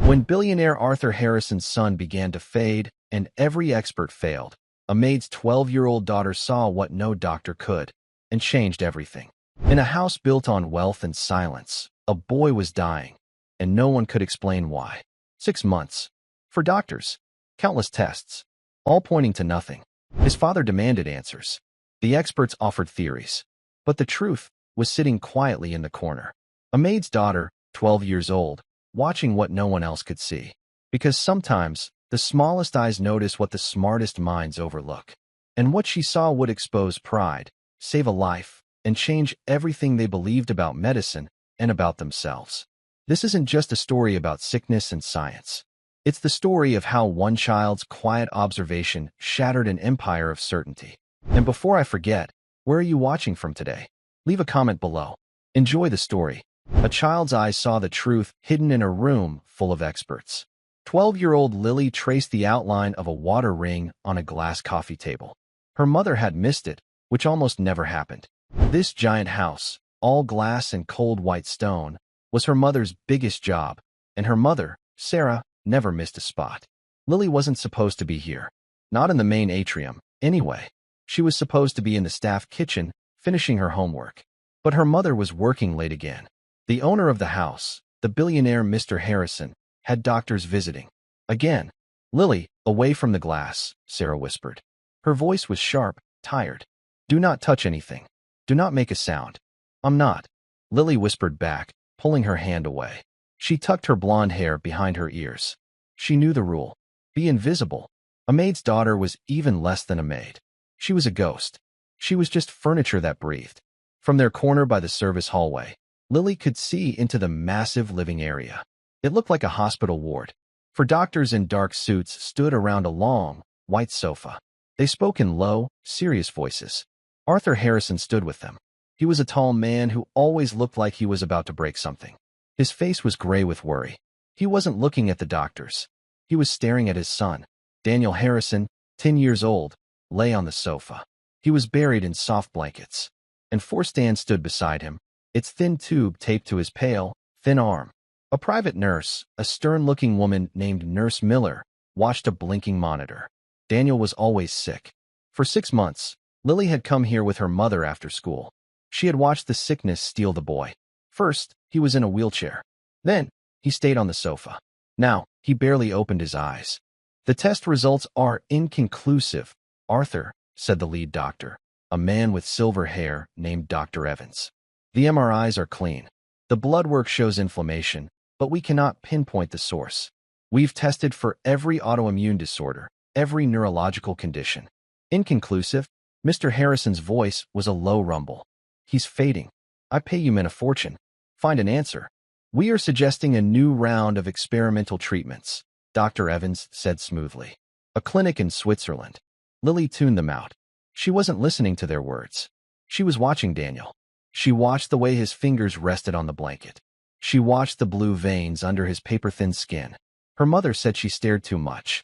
When billionaire Arthur Harrison's son began to fade and every expert failed, a Maid's 12-year-old daughter saw what no doctor could and changed everything. In a house built on wealth and silence, a boy was dying, and no one could explain why. 6 months. For doctors, countless tests, all pointing to nothing. His father demanded answers. The experts offered theories, but the truth was sitting quietly in the corner. A Maid's daughter, 12 years old, watching what no one else could see. Because sometimes, the smallest eyes notice what the smartest minds overlook. And what she saw would expose pride, save a life, and change everything they believed about medicine and about themselves. This isn't just a story about sickness and science. It's the story of how one child's quiet observation shattered an empire of certainty. And before I forget, where are you watching from today? Leave a comment below. Enjoy the story. A child's eyes saw the truth hidden in a room full of experts. 12-year-old Lily traced the outline of a water ring on a glass coffee table. Her mother had missed it, which almost never happened. This giant house, all glass and cold white stone, was her mother's biggest job, and her mother, Sarah, never missed a spot. Lily wasn't supposed to be here. Not in the main atrium, anyway. She was supposed to be in the staff kitchen, finishing her homework. But her mother was working late again. The owner of the house, the billionaire Mr. Harrison, had doctors visiting. Again. Lily, away from the glass, Sarah whispered. Her voice was sharp, tired. Do not touch anything. Do not make a sound. I'm not. Lily whispered back, pulling her hand away. She tucked her blonde hair behind her ears. She knew the rule. Be invisible. A maid's daughter was even less than a maid. She was a ghost. She was just furniture that breathed. From their corner by the service hallway, Lily could see into the massive living area. It looked like a hospital ward. For doctors in dark suits stood around a long, white sofa. They spoke in low, serious voices. Arthur Harrison stood with them. He was a tall man who always looked like he was about to break something. His face was gray with worry. He wasn't looking at the doctors. He was staring at his son. Daniel Harrison, 10 years old, lay on the sofa. He was buried in soft blankets. And 4 stands stood beside him, its thin tube taped to his pale, thin arm. A private nurse, a stern-looking woman named Nurse Miller, watched a blinking monitor. Daniel was always sick. For 6 months, Lily had come here with her mother after school. She had watched the sickness steal the boy. First, he was in a wheelchair. Then, he stayed on the sofa. Now, he barely opened his eyes. The test results are inconclusive, Arthur, said the lead doctor, a man with silver hair named Dr. Evans. The MRIs are clean. The blood work shows inflammation, but we cannot pinpoint the source. We've tested for every autoimmune disorder, every neurological condition. Inconclusive. Mr. Harrison's voice was a low rumble. He's fading. I pay you men a fortune. Find an answer. We are suggesting a new round of experimental treatments, Dr. Evans said smoothly. A clinic in Switzerland. Lily tuned them out. She wasn't listening to their words. She was watching Daniel. She watched the way his fingers rested on the blanket. She watched the blue veins under his paper-thin skin. Her mother said she stared too much.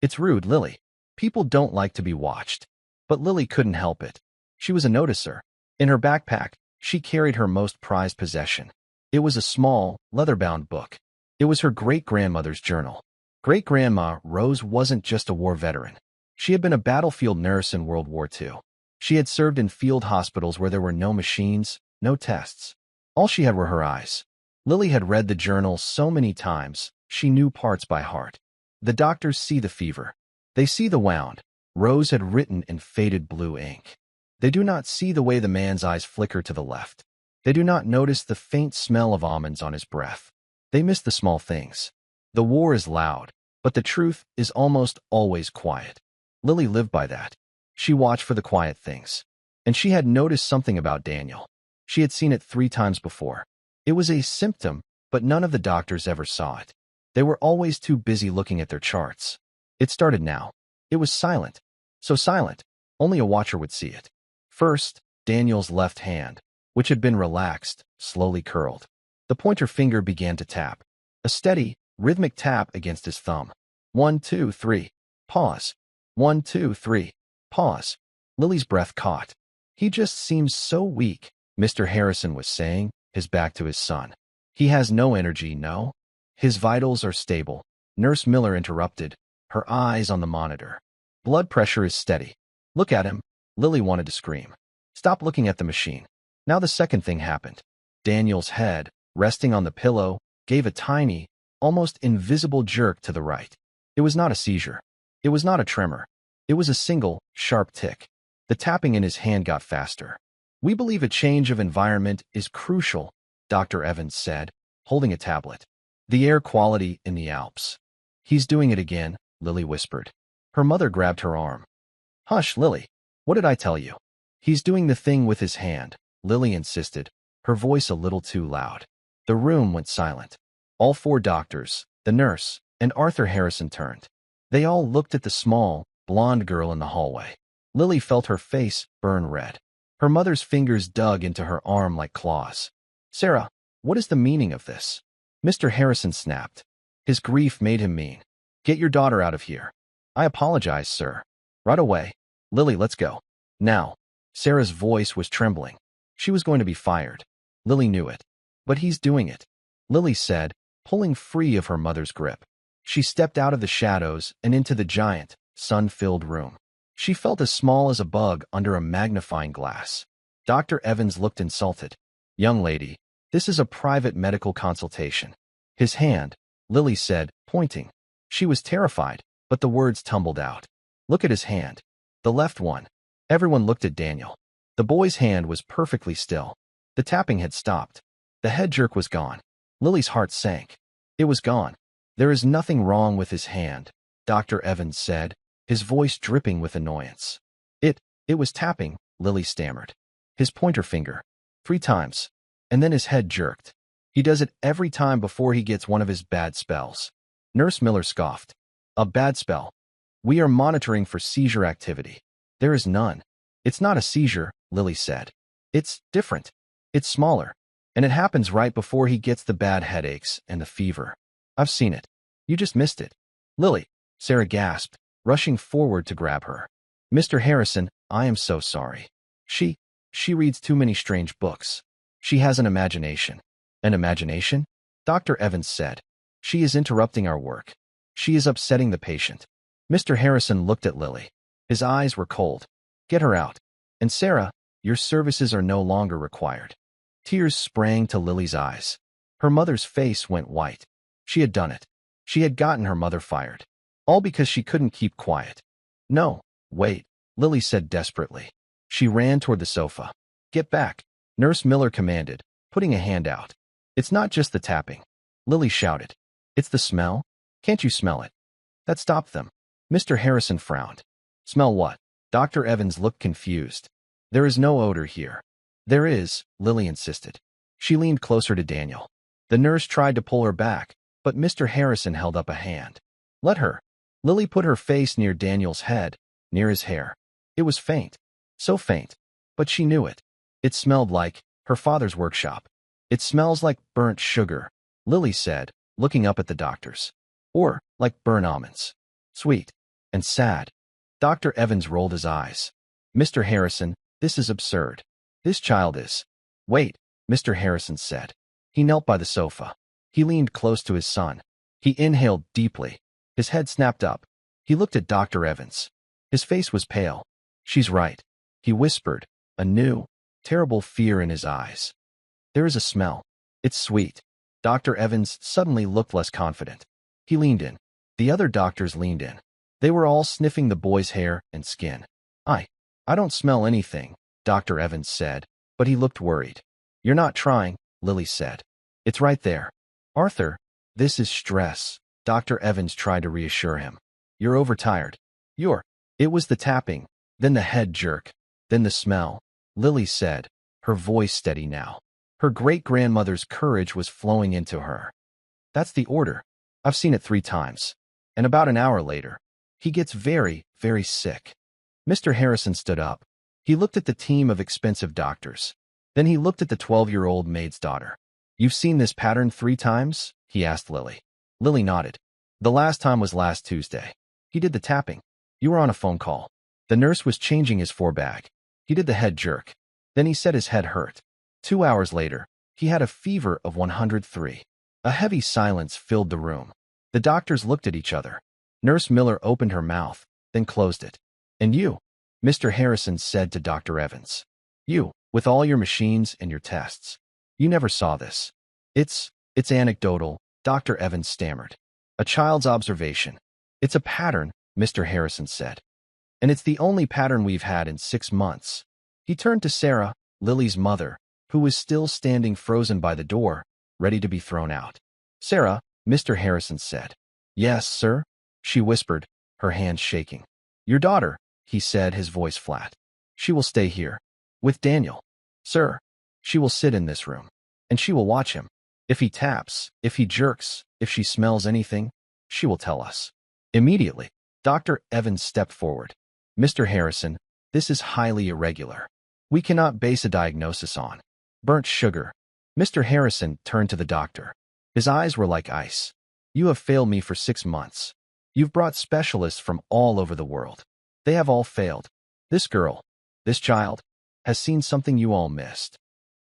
It's rude, Lily. People don't like to be watched. But Lily couldn't help it. She was a noticer. In her backpack, she carried her most prized possession. It was a small, leather-bound book. It was her great-grandmother's journal. Great-grandma Rose wasn't just a war veteran. She had been a battlefield nurse in World War II. She had served in field hospitals where there were no machines, no tests. All she had were her eyes. Lily had read the journal so many times, she knew parts by heart. The doctors see the fever. They see the wound. Rose had written in faded blue ink. They do not see the way the man's eyes flicker to the left. They do not notice the faint smell of almonds on his breath. They miss the small things. The war is loud, but the truth is almost always quiet. Lily lived by that. She watched for the quiet things. And she had noticed something about Daniel. She had seen it 3 times before. It was a symptom, but none of the doctors ever saw it. They were always too busy looking at their charts. It started now. It was silent. So silent, only a watcher would see it. First, Daniel's left hand, which had been relaxed, slowly curled. The pointer finger began to tap. A steady, rhythmic tap against his thumb. 1, 2, 3. Pause. 1, 2, 3. Pause. Lily's breath caught. He just seems so weak, Mr. Harrison was saying, his back to his son. He has no energy, no? His vitals are stable. Nurse Miller interrupted, her eyes on the monitor. Blood pressure is steady. Look at him. Lily wanted to scream. Stop looking at the machine. Now the second thing happened. Daniel's head, resting on the pillow, gave a tiny, almost invisible jerk to the right. It was not a seizure. It was not a tremor. It was a single, sharp tick. The tapping in his hand got faster. We believe a change of environment is crucial, Dr. Evans said, holding a tablet. The air quality in the Alps. He's doing it again, Lily whispered. Her mother grabbed her arm. Hush, Lily. What did I tell you? He's doing the thing with his hand, Lily insisted, her voice a little too loud. The room went silent. All four doctors, the nurse, and Arthur Harrison turned. They all looked at the small, blonde girl in the hallway. Lily felt her face burn red. Her mother's fingers dug into her arm like claws. Sarah, what is the meaning of this? Mr. Harrison snapped. His grief made him mean. Get your daughter out of here. I apologize, sir. Right away. Lily, let's go. Now. Sarah's voice was trembling. She was going to be fired. Lily knew it. But he's doing it, Lily said, pulling free of her mother's grip. She stepped out of the shadows and into the giant, sun-filled room. She felt as small as a bug under a magnifying glass. Dr. Evans looked insulted. Young lady, this is a private medical consultation. His hand, Lily said, pointing. She was terrified, but the words tumbled out. Look at his hand. The left one. Everyone looked at Daniel. The boy's hand was perfectly still. The tapping had stopped. The head jerk was gone. Lily's heart sank. It was gone. There is nothing wrong with his hand, Dr. Evans said, his voice dripping with annoyance. It was tapping, Lily stammered. His pointer finger. 3 times. And then his head jerked. He does it every time before he gets one of his bad spells. Nurse Miller scoffed. A bad spell. We are monitoring for seizure activity. There is none. It's not a seizure, Lily said. It's different. It's smaller. And it happens right before he gets the bad headaches and the fever. I've seen it. You just missed it. Lily, Sarah gasped, rushing forward to grab her. Mr. Harrison, I am so sorry. She reads too many strange books. She has an imagination. An imagination? Dr. Evans said. She is interrupting our work. She is upsetting the patient. Mr. Harrison looked at Lily. His eyes were cold. Get her out. And Sarah, your services are no longer required. Tears sprang to Lily's eyes. Her mother's face went white. She had done it. She had gotten her mother fired. All because she couldn't keep quiet. No, wait, Lily said desperately. She ran toward the sofa. Get back, Nurse Miller commanded, putting a hand out. It's not just the tapping. Lily shouted. It's the smell? Can't you smell it? That stopped them. Mr. Harrison frowned. Smell what? Dr. Evans looked confused. There is no odor here. There is, Lily insisted. She leaned closer to Daniel. The nurse tried to pull her back, but Mr. Harrison held up a hand. Let her. Lily put her face near Daniel's head, near his hair. It was faint. So faint. But she knew it. It smelled like her father's workshop. It smells like burnt sugar, Lily said, looking up at the doctors. Or like burnt almonds. Sweet. And sad. Dr. Evans rolled his eyes. Mr. Harrison, this is absurd. This child is. Wait, Mr. Harrison said. He knelt by the sofa. He leaned close to his son. He inhaled deeply. His head snapped up. He looked at Dr. Evans. His face was pale. She's right. He whispered, a new, terrible fear in his eyes. There is a smell. It's sweet. Dr. Evans suddenly looked less confident. He leaned in. The other doctors leaned in. They were all sniffing the boy's hair and skin. I don't smell anything, Dr. Evans said, but he looked worried. You're not trying, Lily said. It's right there. Arthur, this is stress, Dr. Evans tried to reassure him. You're overtired. It was the tapping, then the head jerk, then the smell, Lily said, her voice steady now. Her great-grandmother's courage was flowing into her. That's the order. I've seen it 3 times. And about an hour later, he gets very, very sick. Mr. Harrison stood up. He looked at the team of expensive doctors. Then he looked at the 12-year-old maid's daughter. You've seen this pattern 3 times? He asked Lily. Lily nodded. The last time was last Tuesday. He did the tapping. You were on a phone call. The nurse was changing his forebag. He did the head jerk. Then he said his head hurt. 2 hours later, he had a fever of 103. A heavy silence filled the room. The doctors looked at each other. Nurse Miller opened her mouth, then closed it. "And you," Mr. Harrison said to Dr. Evans. "You, with all your machines and your tests. You never saw this." It's anecdotal," Dr. Evans stammered. "A child's observation. It's a pattern," Mr. Harrison said. "And it's the only pattern we've had in 6 months." He turned to Sarah, Lily's mother, who was still standing frozen by the door, ready to be thrown out. "Sarah," Mr. Harrison said. "Yes, sir," she whispered, her hands shaking. "Your daughter," he said, his voice flat. "She will stay here. With Daniel. Sir, she will sit in this room. And she will watch him. If he taps, if he jerks, if she smells anything, she will tell us." Immediately, Dr. Evans stepped forward. "Mr. Harrison, this is highly irregular. We cannot base a diagnosis on burnt sugar." Mr. Harrison turned to the doctor. His eyes were like ice. "You have failed me for 6 months. You've brought specialists from all over the world. They have all failed. This girl, this child, has seen something you all missed."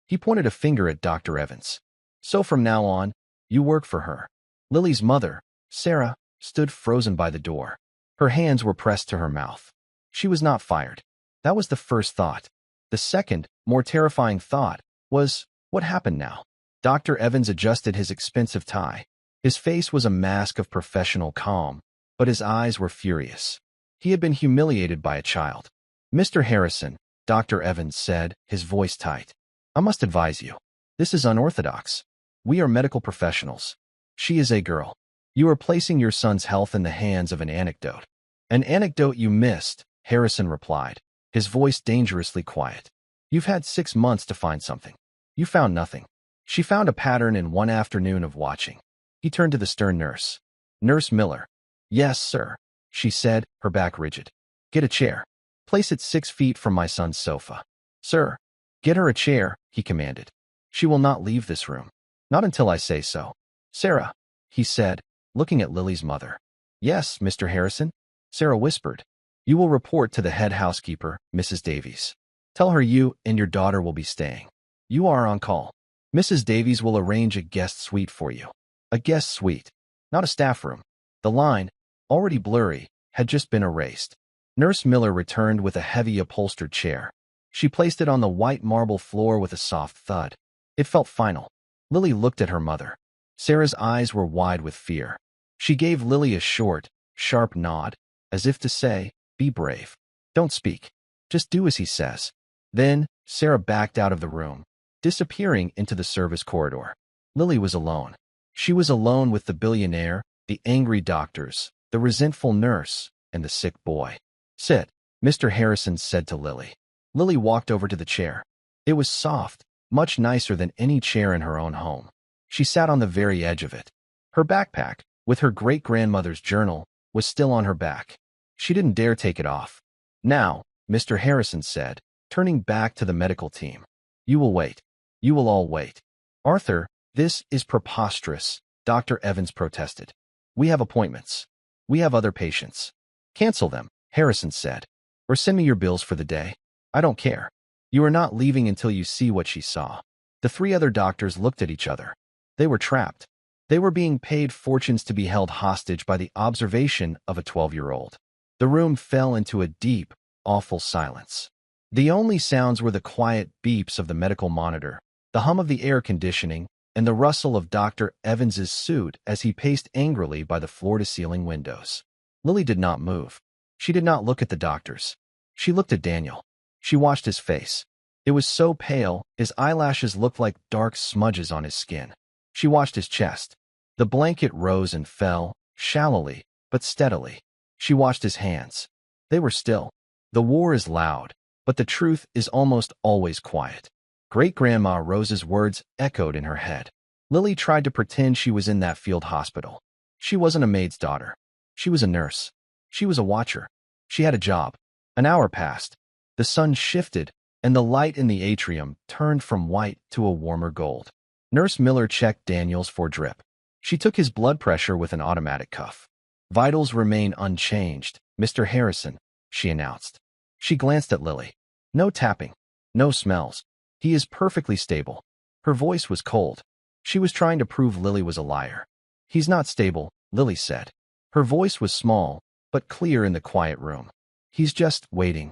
He pointed a finger at Dr. Evans. "So from now on, you work for her." Lily's mother, Sarah, stood frozen by the door. Her hands were pressed to her mouth. She was not fired. That was the first thought. The second, more terrifying thought was, what happened now? Dr. Evans adjusted his expensive tie. His face was a mask of professional calm, but his eyes were furious. He had been humiliated by a child. "Mr. Harrison," Dr. Evans said, his voice tight, "I must advise you. This is unorthodox. We are medical professionals. She is a girl. You are placing your son's health in the hands of an anecdote." "An anecdote you missed," Harrison replied, his voice dangerously quiet. "You've had 6 months to find something. You found nothing. She found a pattern in one afternoon of watching." He turned to the stern nurse. "Nurse Miller." "Yes, sir," she said, her back rigid. "Get a chair. Place it 6 feet from my son's sofa." "Sir." "Get her a chair," he commanded. "She will not leave this room. Not until I say so." "Sarah," he said, looking at Lily's mother. "Yes, Mr. Harrison," Sarah whispered. "You will report to the head housekeeper, Mrs. Davies. Tell her you and your daughter will be staying. You are on call. Mrs. Davies will arrange a guest suite for you." A guest suite, not a staff room. The line, already blurry, had just been erased. Nurse Miller returned with a heavy upholstered chair. She placed it on the white marble floor with a soft thud. It felt final. Lily looked at her mother. Sarah's eyes were wide with fear. She gave Lily a short, sharp nod, as if to say, "Be brave. Don't speak. Just do as he says." Then, Sarah backed out of the room, disappearing into the service corridor. Lily was alone. She was alone with the billionaire, the angry doctors, the resentful nurse, and the sick boy. "Sit," Mr. Harrison said to Lily. Lily walked over to the chair. It was soft, much nicer than any chair in her own home. She sat on the very edge of it. Her backpack, with her great-grandmother's journal, was still on her back. She didn't dare take it off. "Now," Mr. Harrison said, turning back to the medical team. "You will wait. You will all wait." "Arthur, this is preposterous," Dr. Evans protested. "We have appointments. We have other patients." "Cancel them," Harrison said. "Or send me your bills for the day. I don't care. You are not leaving until you see what she saw." The 3 other doctors looked at each other. They were trapped. They were being paid fortunes to be held hostage by the observation of a 12-year-old. The room fell into a deep, awful silence. The only sounds were the quiet beeps of the medical monitor, the hum of the air conditioning, and the rustle of Dr. Evans's suit as he paced angrily by the floor-to-ceiling windows. Lily did not move. She did not look at the doctors. She looked at Daniel. She watched his face. It was so pale, his eyelashes looked like dark smudges on his skin. She watched his chest. The blanket rose and fell, shallowly, but steadily. She watched his hands. They were still. The war is loud, but the truth is almost always quiet. Great-Grandma Rose's words echoed in her head. Lily tried to pretend she was in that field hospital. She wasn't a maid's daughter. She was a nurse. She was a watcher. She had a job. An hour passed. The sun shifted, and the light in the atrium turned from white to a warmer gold. Nurse Miller checked Daniel's for drip. She took his blood pressure with an automatic cuff. "Vitals remain unchanged, Mr. Harrison," she announced. She glanced at Lily. "No tapping. No smells. He is perfectly stable." Her voice was cold. She was trying to prove Lily was a liar. He's not stable, Lily said. Her voice was small, but clear in the quiet room. He's just waiting.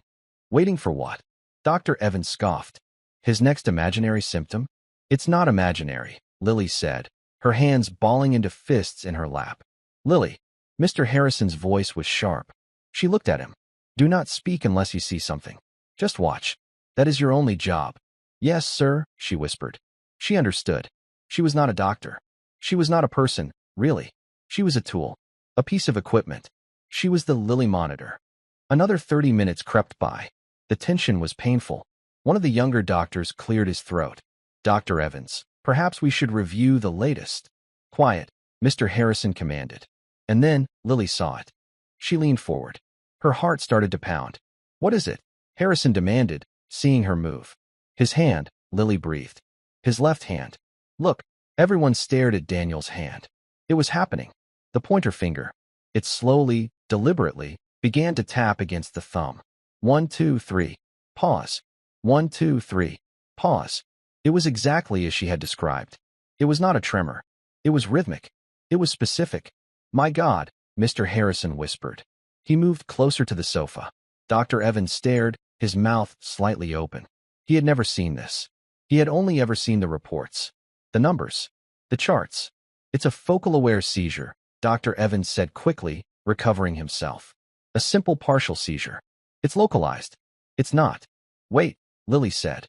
Waiting for what? Dr. Evans scoffed. His next imaginary symptom? It's not imaginary, Lily said, her hands balling into fists in her lap. Lily. Mr. Harrison's voice was sharp. She looked at him. Do not speak unless you see something. Just watch. That is your only job. Yes, sir, she whispered. She understood. She was not a doctor. She was not a person, really. She was a tool. A piece of equipment. She was the Lily monitor. Another 30 minutes crept by. The tension was painful. One of the younger doctors cleared his throat. Dr. Evans, perhaps we should review the latest. Quiet, Mr. Harrison commanded. And then, Lily saw it. She leaned forward. Her heart started to pound. What is it? Harrison demanded, seeing her move. His hand, Lily breathed. His left hand. Look, everyone stared at Daniel's hand. It was happening. The pointer finger. It slowly, deliberately, began to tap against the thumb. 1, 2, 3. Pause. 1, 2, 3. Pause. It was exactly as she had described. It was not a tremor. It was rhythmic. It was specific. My God, Mr. Harrison whispered. He moved closer to the sofa. Dr. Evans stared, his mouth slightly open. He had never seen this. He had only ever seen the reports. The numbers. The charts. It's a focal-aware seizure, Dr. Evans said quickly, recovering himself. A simple partial seizure. It's localized. It's not. Wait, Lily said.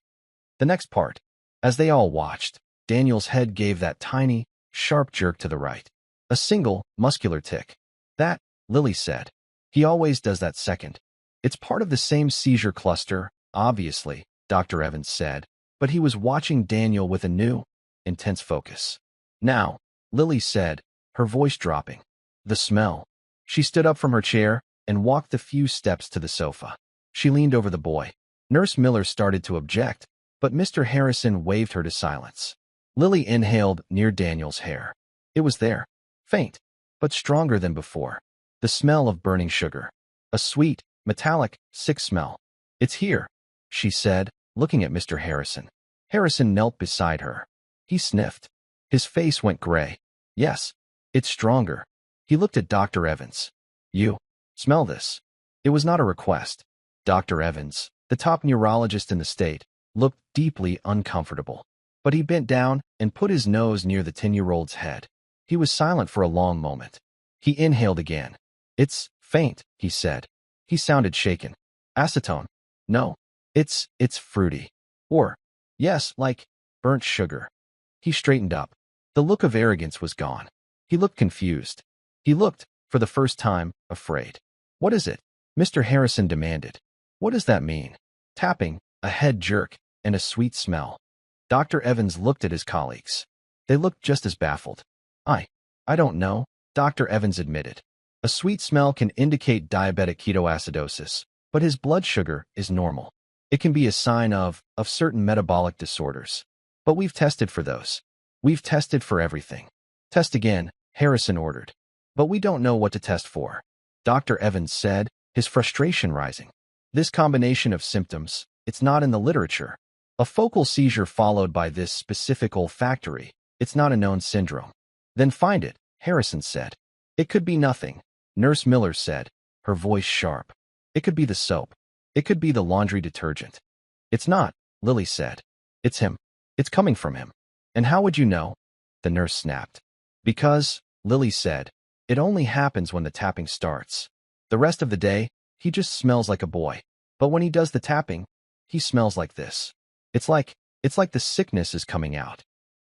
The next part. As they all watched, Daniel's head gave that tiny, sharp jerk to the right. A single, muscular tick. That, Lily said. He always does that second. It's part of the same seizure cluster, obviously, Dr. Evans said, but he was watching Daniel with a new, intense focus. Now, Lily said, her voice dropping. The smell. She stood up from her chair and walked a few steps to the sofa. She leaned over the boy. Nurse Miller started to object, but Mr. Harrison waved her to silence. Lily inhaled near Daniel's hair. It was there. Faint, but stronger than before. The smell of burning sugar. A sweet, metallic, sick smell. It's here, she said, looking at Mr. Harrison. Harrison knelt beside her. He sniffed. His face went gray. Yes, it's stronger. He looked at Dr. Evans. You smell this. It was not a request. Dr. Evans, the top neurologist in the state, looked deeply uncomfortable. But he bent down and put his nose near the 10-year-old's head. He was silent for a long moment. He inhaled again. It's faint, he said. He sounded shaken. Acetone. No. It's fruity. Or, yes, like burnt sugar. He straightened up. The look of arrogance was gone. He looked confused. He looked, for the first time, afraid. What is it? Mr. Harrison demanded. What does that mean? Tapping, a head jerk, and a sweet smell. Dr. Evans looked at his colleagues. They looked just as baffled. I don't know, Dr. Evans admitted. A sweet smell can indicate diabetic ketoacidosis, but his blood sugar is normal. It can be a sign of certain metabolic disorders. But we've tested for those. We've tested for everything. Test again, Harrison ordered. But we don't know what to test for. Dr. Evans said, his frustration rising. This combination of symptoms, it's not in the literature. A focal seizure followed by this specific olfactory, it's not a known syndrome. Then find it, Harrison said. It could be nothing, Nurse Miller said, her voice sharp. It could be the soap. It could be the laundry detergent. It's not, Lily said. It's him. It's coming from him. And how would you know? The nurse snapped. Because, Lily said, it only happens when the tapping starts. The rest of the day, he just smells like a boy. But when he does the tapping, he smells like this. It's like the sickness is coming out.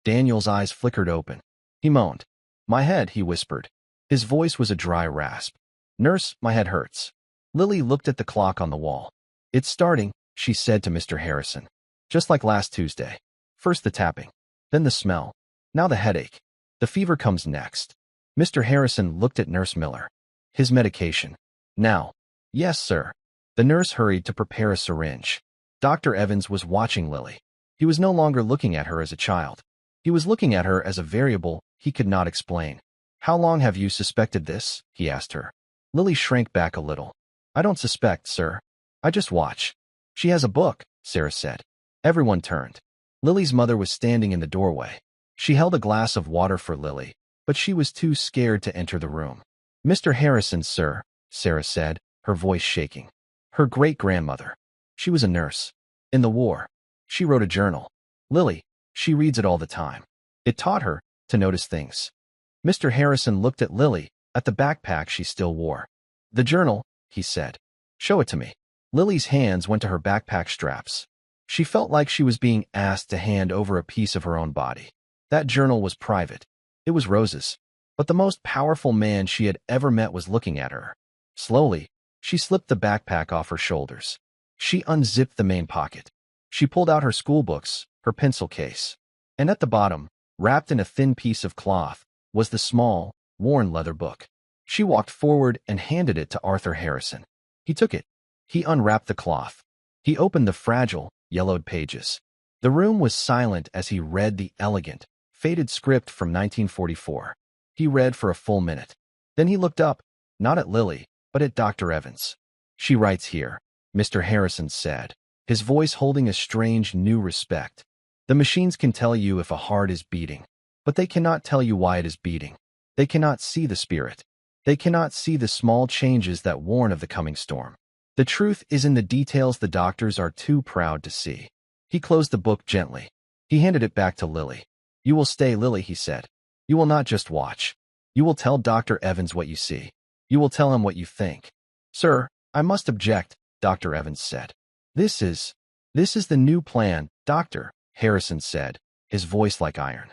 Daniel's eyes flickered open. He moaned. My head, he whispered. His voice was a dry rasp. Nurse, my head hurts. Lily looked at the clock on the wall. It's starting, she said to Mr. Harrison. Just like last Tuesday. First the tapping, then the smell, now the headache. The fever comes next. Mr. Harrison looked at Nurse Miller. His medication. Now. Yes, sir. The nurse hurried to prepare a syringe. Dr. Evans was watching Lily. He was no longer looking at her as a child. He was looking at her as a variable he could not explain. How long have you suspected this? He asked her. Lily shrank back a little. I don't suspect, sir. I just watch. She has a book, Sarah said. Everyone turned. Lily's mother was standing in the doorway. She held a glass of water for Lily, but she was too scared to enter the room. "Mr. Harrison, sir," Sarah said, her voice shaking. Her great-grandmother. She was a nurse. In the war. She wrote a journal. Lily, she reads it all the time. It taught her to notice things. Mr. Harrison looked at Lily, at the backpack she still wore. "The journal," he said. "Show it to me." Lily's hands went to her backpack straps. She felt like she was being asked to hand over a piece of her own body. That journal was private. It was Rose's. But the most powerful man she had ever met was looking at her. Slowly, she slipped the backpack off her shoulders. She unzipped the main pocket. She pulled out her school books, her pencil case. And at the bottom, wrapped in a thin piece of cloth, was the small, worn leather book. She walked forward and handed it to Arthur Harrison. He took it. He unwrapped the cloth. He opened the fragile, yellowed pages. The room was silent as he read the elegant, faded script from 1944. He read for a full minute. Then he looked up, not at Lily, but at Dr. Evans. "She writes here," Mr. Harrison said, his voice holding a strange new respect. "The machines can tell you if a heart is beating, but they cannot tell you why it is beating. They cannot see the spirit. They cannot see the small changes that warn of the coming storm. The truth is in the details the doctors are too proud to see." He closed the book gently. He handed it back to Lily. "You will stay, Lily," he said. "You will not just watch. You will tell Dr. Evans what you see. You will tell him what you think." "Sir, I must object," Dr. Evans said. This is the new plan, Dr. Harrison said, his voice like iron.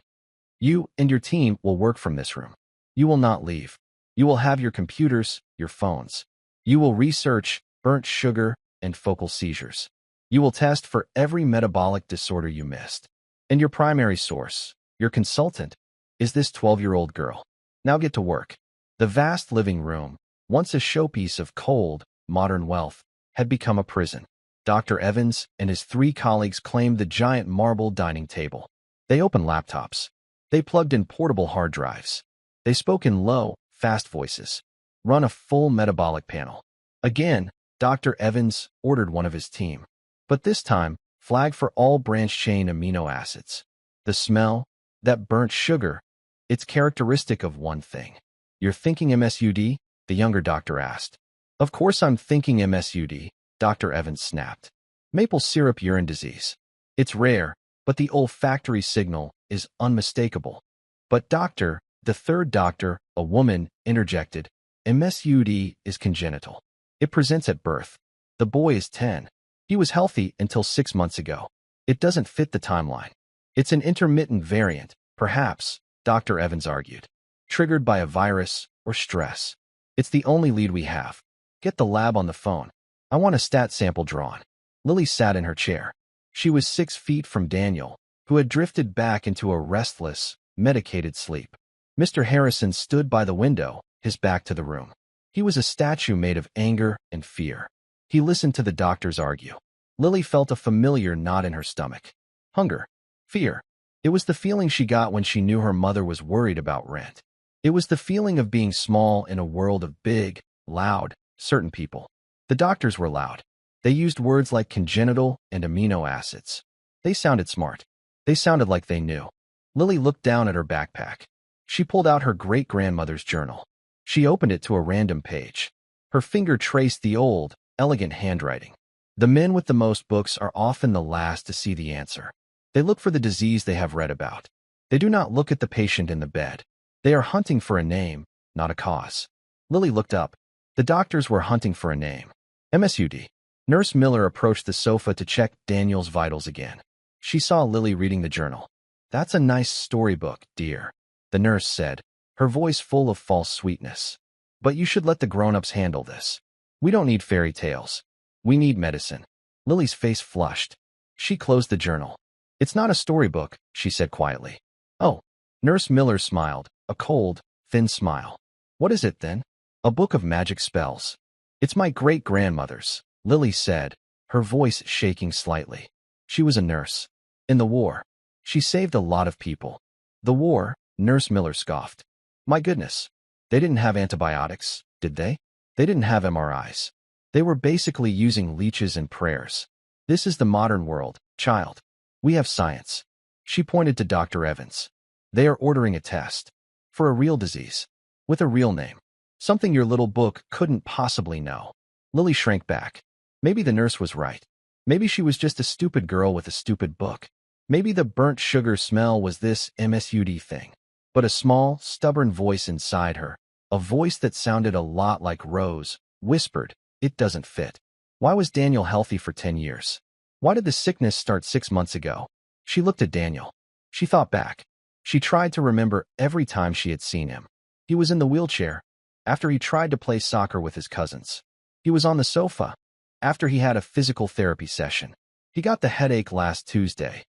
"You and your team will work from this room. You will not leave. You will have your computers, your phones. You will research burnt sugar and focal seizures. You will test for every metabolic disorder you missed. And your primary source, your consultant, is this 12-year-old girl. Now get to work." The vast living room, once a showpiece of cold, modern wealth, had become a prison. Dr. Evans and his 3 colleagues claimed the giant marble dining table. They opened laptops. They plugged in portable hard drives. They spoke in low, fast voices. Run a full metabolic panel. Again, Dr. Evans ordered one of his team. But this time, flag for all branch-chain amino acids. The smell, that burnt sugar, it's characteristic of one thing. "You're thinking MSUD?" the younger doctor asked. "Of course I'm thinking MSUD," Dr. Evans snapped. "Maple syrup urine disease. It's rare, but the olfactory signal is unmistakable." "But doctor," the third doctor, a woman, interjected, "MSUD is congenital. It presents at birth. The boy is 10. He was healthy until 6 months ago. It doesn't fit the timeline. It's an intermittent variant, perhaps," Dr. Evans argued, "triggered by a virus or stress. It's the only lead we have. Get the lab on the phone. I want a stat sample drawn." Lily sat in her chair. She was 6 feet from Daniel, who had drifted back into a restless, medicated sleep. Mr. Harrison stood by the window, his back to the room. He was a statue made of anger and fear. He listened to the doctors argue. Lily felt a familiar knot in her stomach. Hunger. Fear. It was the feeling she got when she knew her mother was worried about rent. It was the feeling of being small in a world of big, loud, certain people. The doctors were loud. They used words like congenital and amino acids. They sounded smart. They sounded like they knew. Lily looked down at her backpack. She pulled out her great-grandmother's journal. She opened it to a random page. Her finger traced the old, elegant handwriting. The men with the most books are often the last to see the answer. They look for the disease they have read about. They do not look at the patient in the bed. They are hunting for a name, not a cause. Lily looked up. The doctors were hunting for a name. MSUD. Nurse Miller approached the sofa to check Daniel's vitals again. She saw Lily reading the journal. "That's a nice storybook, dear," the nurse said, her voice full of false sweetness. "But you should let the grown-ups handle this. We don't need fairy tales. We need medicine." Lily's face flushed. She closed the journal. "It's not a storybook," she said quietly. "Oh." Nurse Miller smiled, a cold, thin smile. "What is it, then?" "A book of magic spells." "It's my great-grandmother's," Lily said, her voice shaking slightly. She was a nurse. In the war. She saved a lot of people. "The war?" Nurse Miller scoffed. "My goodness. They didn't have antibiotics, did they? They didn't have MRIs. They were basically using leeches and prayers. This is the modern world, child. We have science." She pointed to Dr. Evans. They are ordering a test. For a real disease. With a real name. Something your little book couldn't possibly know. Lily shrank back. Maybe the nurse was right. Maybe she was just a stupid girl with a stupid book. Maybe the burnt sugar smell was this MSUD thing. But a small, stubborn voice inside her, a voice that sounded a lot like Rose, whispered, "It doesn't fit." Why was Daniel healthy for 10 years? Why did the sickness start 6 months ago? She looked at Daniel. She thought back. She tried to remember every time she had seen him. He was in the wheelchair, after he tried to play soccer with his cousins. He was on the sofa, after he had a physical therapy session. He got the headache last Tuesday,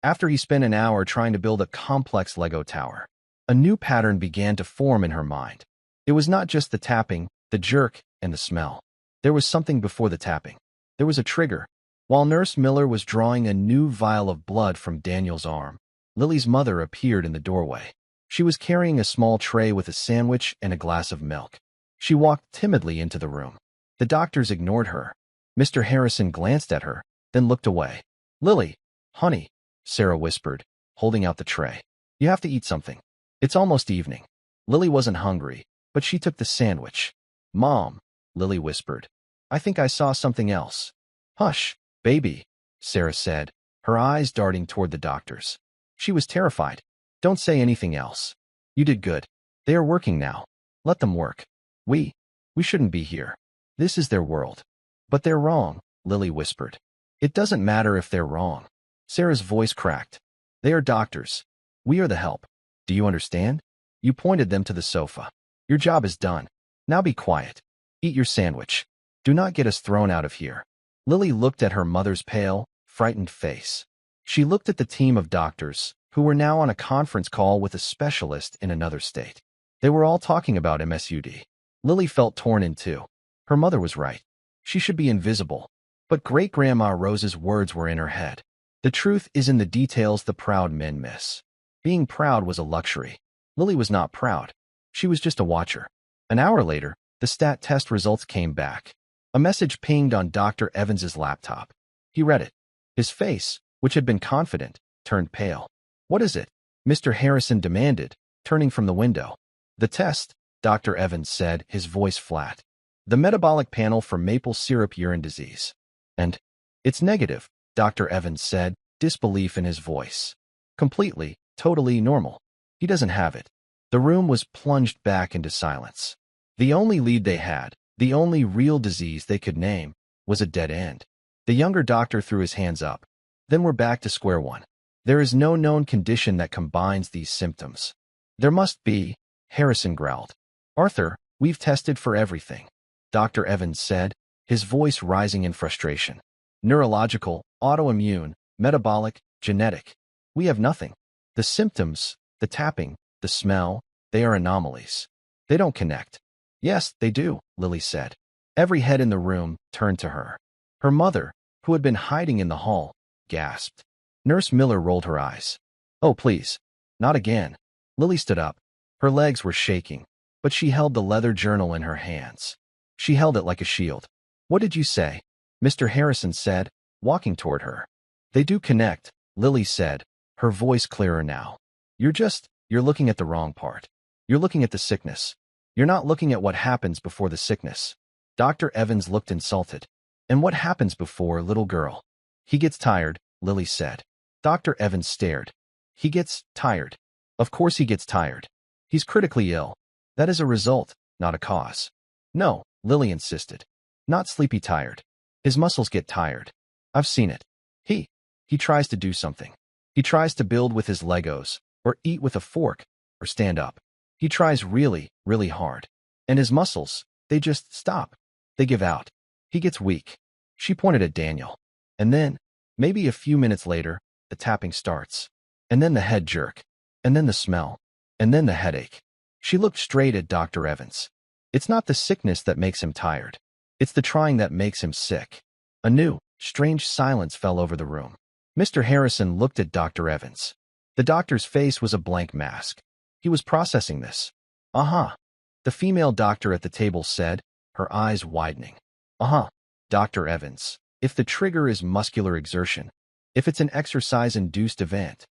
after he spent an hour trying to build a complex Lego tower. A new pattern began to form in her mind. It was not just the tapping, the jerk, and the smell. There was something before the tapping. There was a trigger. While Nurse Miller was drawing a new vial of blood from Daniel's arm, Lily's mother appeared in the doorway. She was carrying a small tray with a sandwich and a glass of milk. She walked timidly into the room. The doctors ignored her. Mr. Harrison glanced at her, then looked away. "Lily, honey," Sarah whispered, holding out the tray. "You have to eat something. It's almost evening." Lily wasn't hungry, but she took the sandwich. "Mom," Lily whispered, "I think I saw something else." "Hush, baby," Sarah said, her eyes darting toward the doctors. She was terrified. "Don't say anything else. You did good. They are working now. Let them work. We shouldn't be here. This is their world." "But they're wrong," Lily whispered. "It doesn't matter if they're wrong." Sarah's voice cracked. "They are doctors. We are the help. Do you understand?" You pointed them to the sofa. "Your job is done. Now be quiet. Eat your sandwich. Do not get us thrown out of here." Lily looked at her mother's pale, frightened face. She looked at the team of doctors, who were now on a conference call with a specialist in another state. They were all talking about MSUD. Lily felt torn in two. Her mother was right. She should be invisible. But Great-Grandma Rose's words were in her head. The truth is in the details the proud men miss. Being proud was a luxury. Lily was not proud. She was just a watcher. An hour later, the stat test results came back. A message pinged on Dr. Evans's laptop. He read it. His face, which had been confident, turned pale. "What is it?" Mr. Harrison demanded, turning from the window. "The test," Dr. Evans said, his voice flat. "The metabolic panel for maple syrup urine disease." "And it's negative," Dr. Evans said, disbelief in his voice. "Completely, totally normal. He doesn't have it." The room was plunged back into silence. The only lead they had, the only real disease they could name, was a dead end. The younger doctor threw his hands up. "Then we're back to square one. There is no known condition that combines these symptoms." "There must be," Harrison growled. "Arthur, we've tested for everything," Dr. Evans said, his voice rising in frustration. "Neurological, autoimmune, metabolic, genetic. We have nothing. The symptoms, the tapping, the smell, they are anomalies. They don't connect." "Yes, they do," Lily said. Every head in the room turned to her. Her mother, who had been hiding in the hall, gasped. Nurse Miller rolled her eyes. "Oh, please. Not again." Lily stood up. Her legs were shaking, but she held the leather journal in her hands. She held it like a shield. "What did you say?" Mr. Harrison said, walking toward her. "They do connect," Lily said, her voice clearer now. You're looking at the wrong part. You're looking at the sickness. You're not looking at what happens before the sickness." Dr. Evans looked insulted. "And what happens before, little girl?" "He gets tired," Lily said. Dr. Evans stared. "He gets tired. Of course he gets tired. He's critically ill. That is a result, not a cause." "No," Lily insisted. "Not sleepy tired. His muscles get tired. I've seen it. He tries to do something. He tries to build with his Legos, or eat with a fork, or stand up. He tries really, really hard. And his muscles, they just stop. They give out. He gets weak." She pointed at Daniel. And then, maybe a few minutes later, the tapping starts. And then the head jerk. And then the smell. And then the headache. She looked straight at Dr. Evans. "It's not the sickness that makes him tired. It's the trying that makes him sick." A new, strange silence fell over the room. Mr. Harrison looked at Dr. Evans. The doctor's face was a blank mask. He was processing this. "Uh-huh," the female doctor at the table said, her eyes widening. "Uh-huh, Dr. Evans. If the trigger is muscular exertion, if it's an exercise-induced event,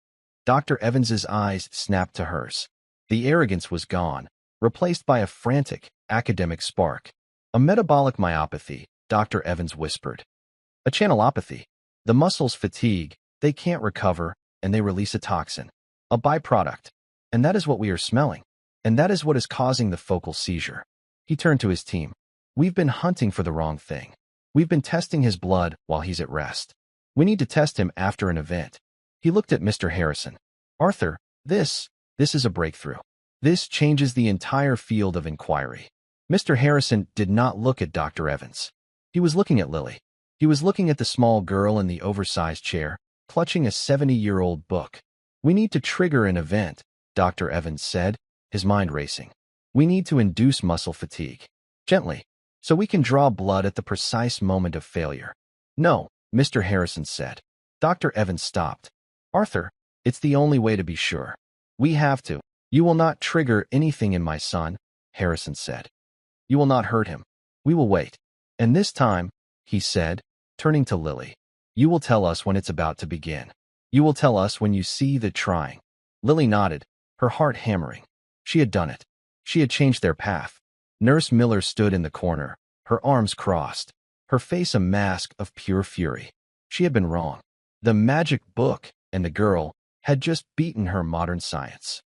Dr. Evans's eyes snapped to hers. The arrogance was gone, replaced by a frantic, academic spark. A metabolic myopathy, Dr. Evans whispered. A channelopathy. The muscles fatigue, they can't recover, and they release a toxin. A byproduct. And that is what we are smelling. And that is what is causing the focal seizure. He turned to his team. We've been hunting for the wrong thing. We've been testing his blood while he's at rest. We need to test him after an event. He looked at Mr. Harrison. Arthur, this is a breakthrough. This changes the entire field of inquiry. Mr. Harrison did not look at Dr. Evans. He was looking at Lily. He was looking at the small girl in the oversized chair, clutching a 70-year-old book. We need to trigger an event, Dr. Evans said, his mind racing. We need to induce muscle fatigue. Gently, so we can draw blood at the precise moment of failure. No, Mr. Harrison said. Dr. Evans stopped. Arthur, it's the only way to be sure. We have to. You will not trigger anything in my son, Harrison said. You will not hurt him. We will wait. And this time, he said, turning to Lily, you will tell us when it's about to begin. You will tell us when you see the trying. Lily nodded, her heart hammering. She had done it. She had changed their path. Nurse Miller stood in the corner, her arms crossed, her face a mask of pure fury. She had been wrong. The magic book and the girl had just beaten her modern science.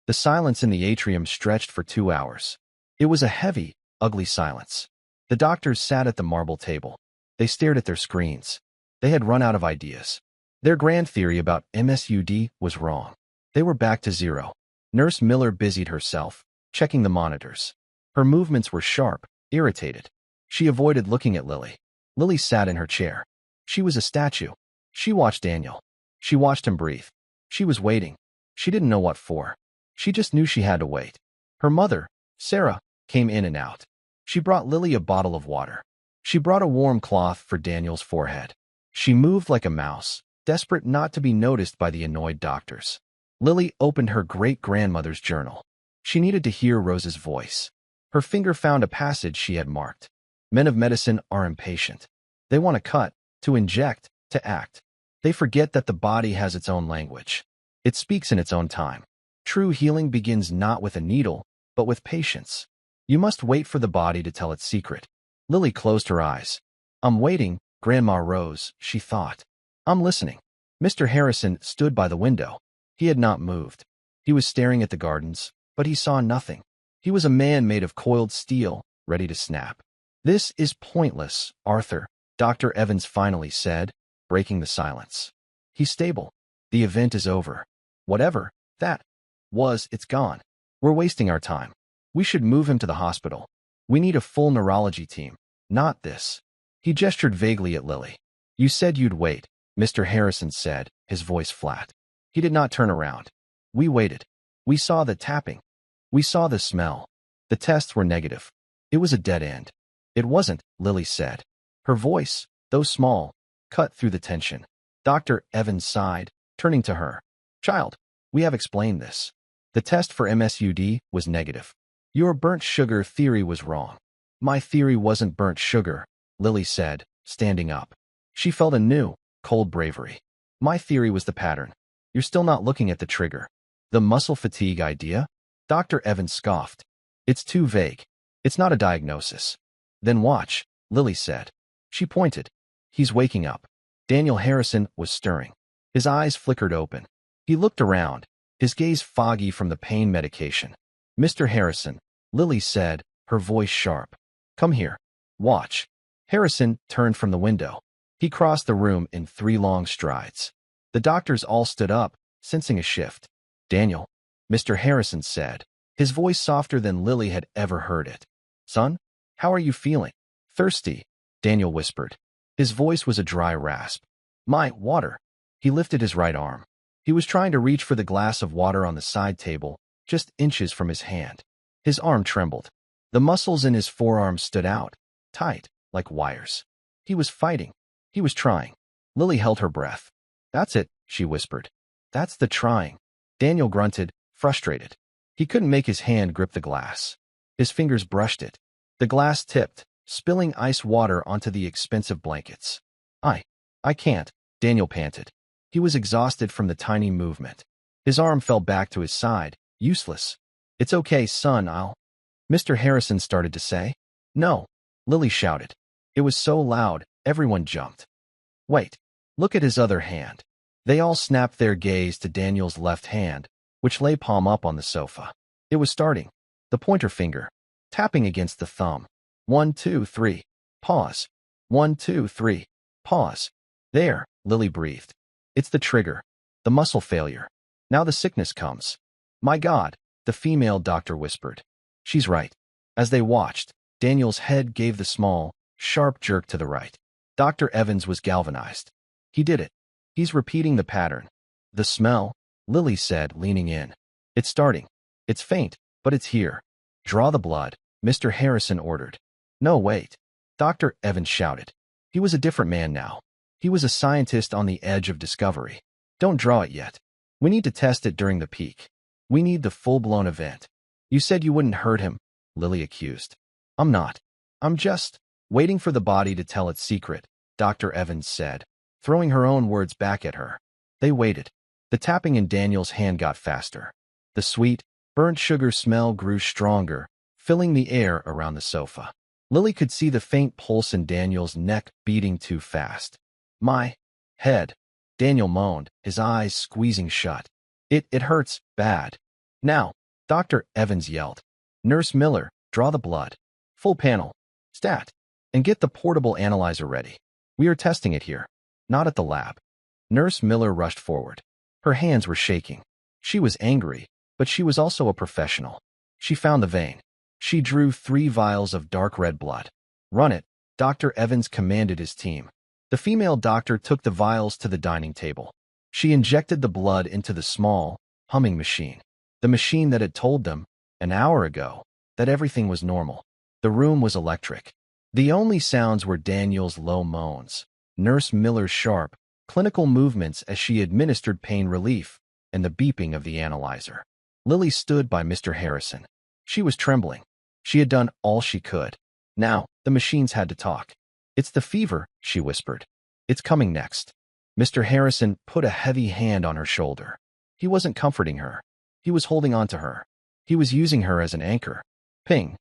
The silence in the atrium stretched for 2 hours. It was a heavy, ugly silence. The doctors sat at the marble table. They stared at their screens. They had run out of ideas. Their grand theory about MSUD was wrong. They were back to zero. Nurse Miller busied herself, checking the monitors. Her movements were sharp, irritated. She avoided looking at Lily. Lily sat in her chair. She was a statue. She watched Daniel. She watched him breathe. She was waiting. She didn't know what for. She just knew she had to wait. Her mother, Sarah, came in and out. She brought Lily a bottle of water. She brought a warm cloth for Daniel's forehead. She moved like a mouse, desperate not to be noticed by the annoyed doctors. Lily opened her great-grandmother's journal. She needed to hear Rose's voice. Her finger found a passage she had marked. Men of medicine are impatient. They want to cut, to inject, to act. They forget that the body has its own language. It speaks in its own time. True healing begins not with a needle, but with patience. You must wait for the body to tell its secret. Lily closed her eyes. I'm waiting, Grandma Rose, she thought. I'm listening. Mr. Harrison stood by the window. He had not moved. He was staring at the gardens, but he saw nothing. He was a man made of coiled steel, ready to snap. This is pointless, Arthur, Dr. Evans finally said, breaking the silence. He's stable. The event is over. Whatever that was, it's gone. We're wasting our time. We should move him to the hospital. We need a full neurology team, not this. He gestured vaguely at Lily. You said you'd wait, Mr. Harrison said, his voice flat. He did not turn around. We waited. We saw the tapping. We saw the smell. The tests were negative. It was a dead end. It wasn't, Lily said. Her voice, though small, cut through the tension. Dr. Evans sighed, turning to her. Child, we have explained this. The test for MSUD was negative. Your burnt sugar theory was wrong. My theory wasn't burnt sugar, Lily said, standing up. She felt a new, cold bravery. My theory was the pattern. You're still not looking at the trigger. The muscle fatigue idea? Dr. Evans scoffed. It's too vague. It's not a diagnosis. Then watch, Lily said. She pointed. He's waking up. Daniel Harrison was stirring. His eyes flickered open. He looked around, his gaze foggy from the pain medication. Mr. Harrison, Lily said, her voice sharp. Come here. Watch. Harrison turned from the window. He crossed the room in 3 long strides. The doctors all stood up, sensing a shift. Daniel, Mr. Harrison said, his voice softer than Lily had ever heard it. Son, how are you feeling? Thirsty, Daniel whispered. His voice was a dry rasp. My, water. He lifted his right arm. He was trying to reach for the glass of water on the side table, just inches from his hand. His arm trembled. The muscles in his forearm stood out, tight, like wires. He was fighting. He was trying. Lily held her breath. That's it, she whispered. That's the trying. Daniel grunted, frustrated. He couldn't make his hand grip the glass. His fingers brushed it. The glass tipped, spilling ice water onto the expensive blankets. I can't, Daniel panted. He was exhausted from the tiny movement. His arm fell back to his side, useless. It's okay, son, Mr. Harrison started to say. No, Lily shouted. It was so loud, everyone jumped. Wait, look at his other hand. They all snapped their gaze to Daniel's left hand, which lay palm up on the sofa. It was starting. The pointer finger, tapping against the thumb. 1, 2, 3. Pause. 1, 2, 3. Pause. There, Lily breathed. It's the trigger. The muscle failure. Now the sickness comes. My God, the female doctor whispered. She's right. As they watched, Daniel's head gave the small, sharp jerk to the right. Dr. Evans was galvanized. He did it. He's repeating the pattern. The smell, Lily said, leaning in. It's starting. It's faint, but it's here. Draw the blood, Mr. Harrison ordered. No, wait. Dr. Evans shouted. He was a different man now. He was a scientist on the edge of discovery. Don't draw it yet. We need to test it during the peak. We need the full-blown event. You said you wouldn't hurt him, Lily accused. I'm not. I'm just waiting for the body to tell its secret, Dr. Evans said, throwing her own words back at her. They waited. The tapping in Daniel's hand got faster. The sweet, burnt sugar smell grew stronger, filling the air around the sofa. Lily could see the faint pulse in Daniel's neck beating too fast. My head, Daniel moaned, his eyes squeezing shut. It hurts, bad. Now, Dr. Evans yelled. Nurse Miller, draw the blood. Full panel. Stat. And get the portable analyzer ready. We are testing it here, not at the lab. Nurse Miller rushed forward. Her hands were shaking. She was angry, but she was also a professional. She found the vein. She drew 3 vials of dark red blood. Run it, Dr. Evans commanded his team. The female doctor took the vials to the dining table. She injected the blood into the small, humming machine. The machine that had told them, an hour ago, that everything was normal. The room was electric. The only sounds were Daniel's low moans, Nurse Miller's sharp, clinical movements as she administered pain relief, and the beeping of the analyzer. Lily stood by Mr. Harrison. She was trembling. She had done all she could. Now, the machines had to talk. It's the fever, she whispered. It's coming next. Mr. Harrison put a heavy hand on her shoulder. He wasn't comforting her. He was holding on to her. He was using her as an anchor. Ping.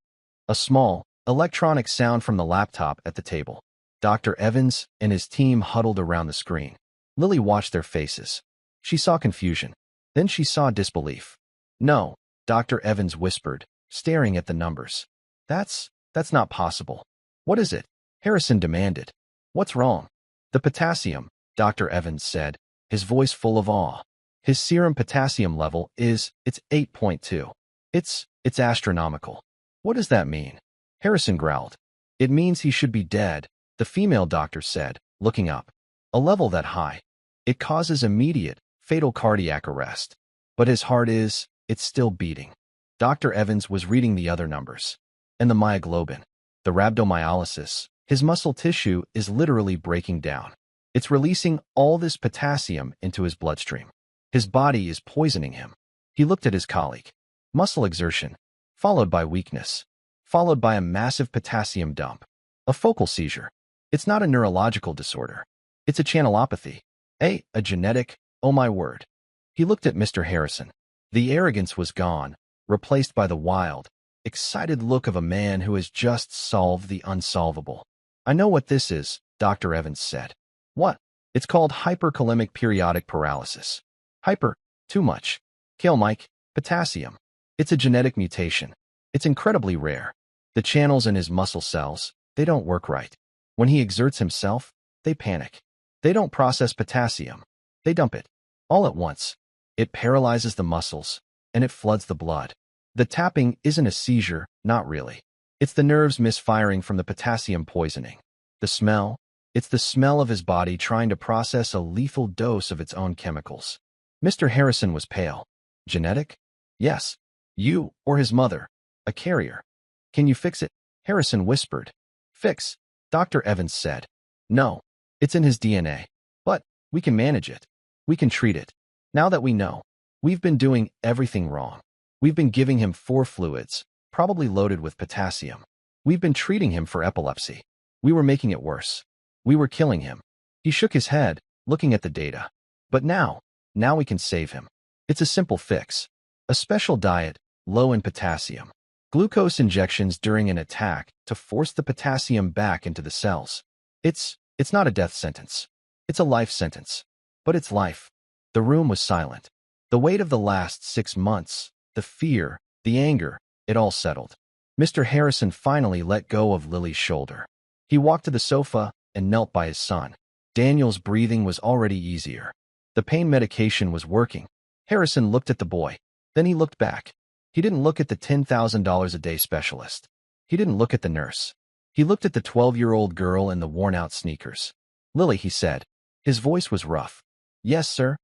A small, electronic sound from the laptop at the table. Dr. Evans and his team huddled around the screen. Lily watched their faces. She saw confusion. Then she saw disbelief. No, Dr. Evans whispered, staring at the numbers. That's not possible. What is it? Harrison demanded. What's wrong? The potassium, Dr. Evans said, his voice full of awe. His serum potassium level it's 8.2. It's astronomical. What does that mean? Harrison growled. It means he should be dead, the female doctor said, looking up. A level that high. It causes immediate, fatal cardiac arrest. But his heart it's still beating. Dr. Evans was reading the other numbers. And the myoglobin, the rhabdomyolysis, his muscle tissue is literally breaking down. It's releasing all this potassium into his bloodstream. His body is poisoning him. He looked at his colleague. Muscle exertion, followed by weakness, followed by a massive potassium dump. A focal seizure. It's not a neurological disorder. It's a channelopathy. A genetic, oh my word. He looked at Mr. Harrison. The arrogance was gone, replaced by the wild, excited look of a man who has just solved the unsolvable. I know what this is, Dr. Evans said. What? It's called hyperkalemic periodic paralysis. Hyper, too much. Kale Mike, potassium. It's a genetic mutation. It's incredibly rare. The channels in his muscle cells, they don't work right. When he exerts himself, they panic. They don't process potassium. They dump it. All at once. It paralyzes the muscles, and it floods the blood. The tapping isn't a seizure, not really. It's the nerves misfiring from the potassium poisoning. The smell, it's the smell of his body trying to process a lethal dose of its own chemicals. Mr. Harrison was pale. Genetic? Yes. You, or his mother. A carrier. Can you fix it? Harrison whispered. Fix, Dr. Evans said. No, it's in his DNA. But we can manage it. We can treat it. Now that we know, we've been doing everything wrong. We've been giving him 4 fluids, probably loaded with potassium. We've been treating him for epilepsy. We were making it worse. We were killing him. He shook his head, looking at the data. But now we can save him. It's a simple fix. A special diet, low in potassium. Glucose injections during an attack to force the potassium back into the cells. It's not a death sentence. It's a life sentence. But it's life. The room was silent. The weight of the last 6 months, the fear, the anger, it all settled. Mr. Harrison finally let go of Lily's shoulder. He walked to the sofa and knelt by his son. Daniel's breathing was already easier. The pain medication was working. Harrison looked at the boy. Then he looked back. He didn't look at the $10,000 a day specialist. He didn't look at the nurse. He looked at the 12-year-old girl in the worn-out sneakers. "Lily," he said. His voice was rough. "Yes, sir?"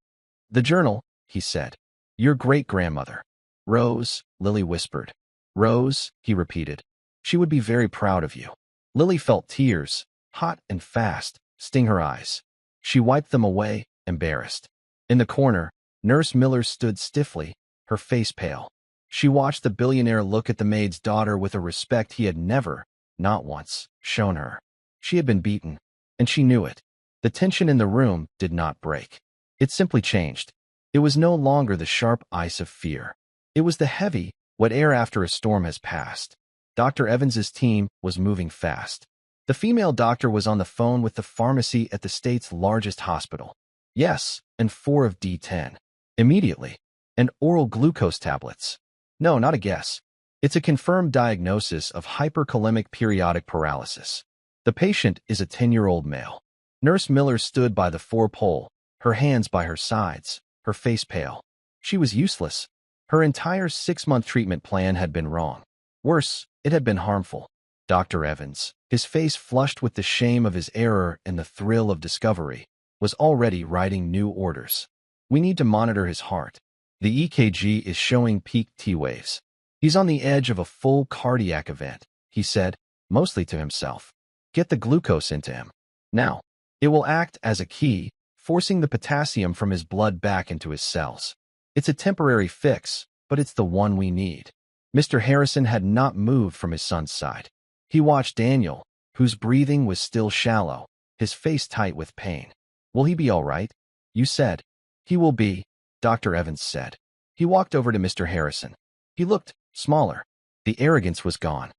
"The journal," he said. "Your great-grandmother." "Rose," Lily whispered. "Rose," he repeated. "She would be very proud of you." Lily felt tears, hot and fast, sting her eyes. She wiped them away, embarrassed. In the corner, Nurse Miller stood stiffly, her face pale. She watched the billionaire look at the maid's daughter with a respect he had never, not once, shown her. She had been beaten, and she knew it. The tension in the room did not break. It simply changed. It was no longer the sharp ice of fear. It was the heavy, wet air after a storm has passed. Dr. Evans's team was moving fast. The female doctor was on the phone with the pharmacy at the state's largest hospital. Yes, and 4 of D10. Immediately. And oral glucose tablets. No, not a guess. It's a confirmed diagnosis of hyperkalemic periodic paralysis. The patient is a 10-year-old male. Nurse Miller stood by the 4-pole, her hands by her sides, her face pale. She was useless. Her entire 6-month treatment plan had been wrong. Worse, it had been harmful. Dr. Evans, his face flushed with the shame of his error and the thrill of discovery, was already writing new orders. "We need to monitor his heart. The EKG is showing peak T waves. He's on the edge of a full cardiac event," he said, mostly to himself. "Get the glucose into him. Now." It will act as a key, forcing the potassium from his blood back into his cells. It's a temporary fix, but it's the one we need. Mr. Harrison had not moved from his son's side. He watched Daniel, whose breathing was still shallow, his face tight with pain. "Will he be all right?" "You said." "He will be," Dr. Evans said. He walked over to Mr. Harrison. He looked smaller. The arrogance was gone.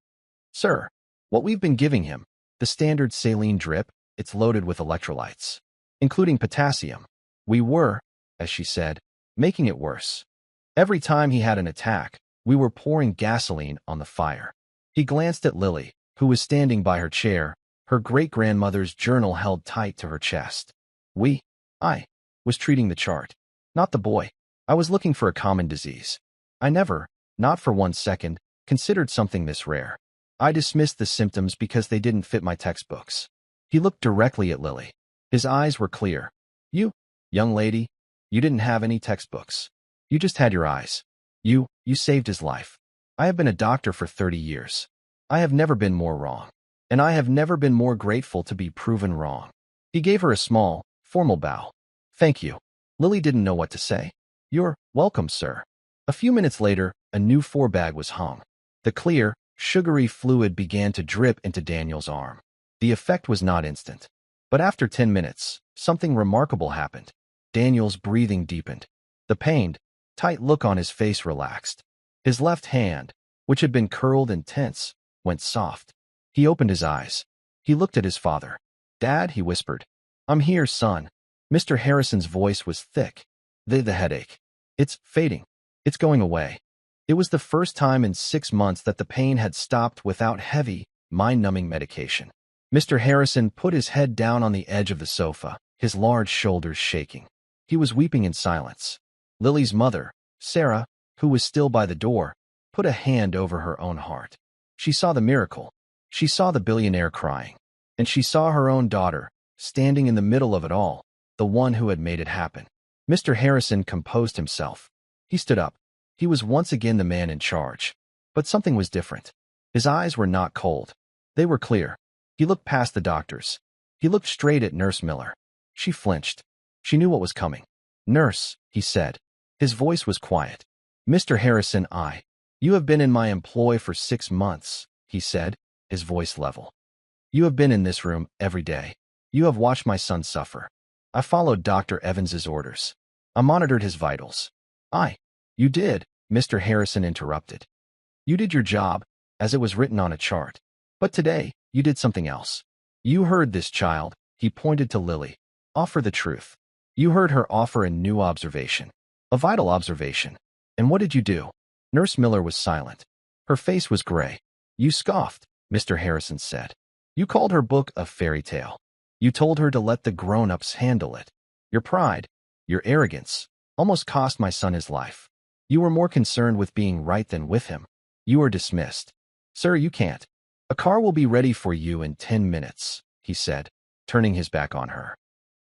"Sir, what we've been giving him, the standard saline drip, it's loaded with electrolytes, including potassium. We were," as she said, "making it worse. Every time he had an attack, we were pouring gasoline on the fire." He glanced at Lily, who was standing by her chair, her great-grandmother's journal held tight to her chest. I was treating the chart, not the boy. I was looking for a common disease. I never, not for 1 second, considered something this rare. I dismissed the symptoms because they didn't fit my textbooks." He looked directly at Lily. His eyes were clear. "You, young lady, you didn't have any textbooks. You just had your eyes. You saved his life. I have been a doctor for 30 years. I have never been more wrong. And I have never been more grateful to be proven wrong." He gave her a small, formal bow. "Thank you." Lily didn't know what to say. "You're welcome, sir." A few minutes later, a new 4-bag was hung. The clear, sugary fluid began to drip into Daniel's arm. The effect was not instant. But after 10 minutes, something remarkable happened. Daniel's breathing deepened. The pained, tight look on his face relaxed. His left hand, which had been curled and tense, went soft. He opened his eyes. He looked at his father. "Dad," he whispered. "I'm here, son." Mr. Harrison's voice was thick. The headache. "It's fading. It's going away." It was the first time in 6 months that the pain had stopped without heavy, mind-numbing medication. Mr. Harrison put his head down on the edge of the sofa, his large shoulders shaking. He was weeping in silence. Lily's mother, Sarah, who was still by the door, put a hand over her own heart. She saw the miracle. She saw the billionaire crying. And she saw her own daughter, standing in the middle of it all, the one who had made it happen. Mr. Harrison composed himself. He stood up. He was once again the man in charge. But something was different. His eyes were not cold. They were clear. He looked past the doctors. He looked straight at Nurse Miller. She flinched. She knew what was coming. "Nurse," he said. His voice was quiet. "Mr. Harrison, you have been in my employ for 6 months, he said, his voice level. "You have been in this room every day. You have watched my son suffer. I followed Dr. Evans's orders. I monitored his vitals. You did, Mr. Harrison interrupted. You did your job, as it was written on a chart. But today, you did something else. You heard this child, he pointed to Lily, offer the truth. You heard her offer a new observation. A vital observation. And what did you do? Nurse Miller was silent. Her face was gray. You scoffed, Mr. Harrison said. You called her book a fairy tale. You told her to let the grown-ups handle it. Your pride, your arrogance, almost cost my son his life. You were more concerned with being right than with him. You are dismissed. Sir, you can't. A car will be ready for you in 10 minutes, he said, turning his back on her.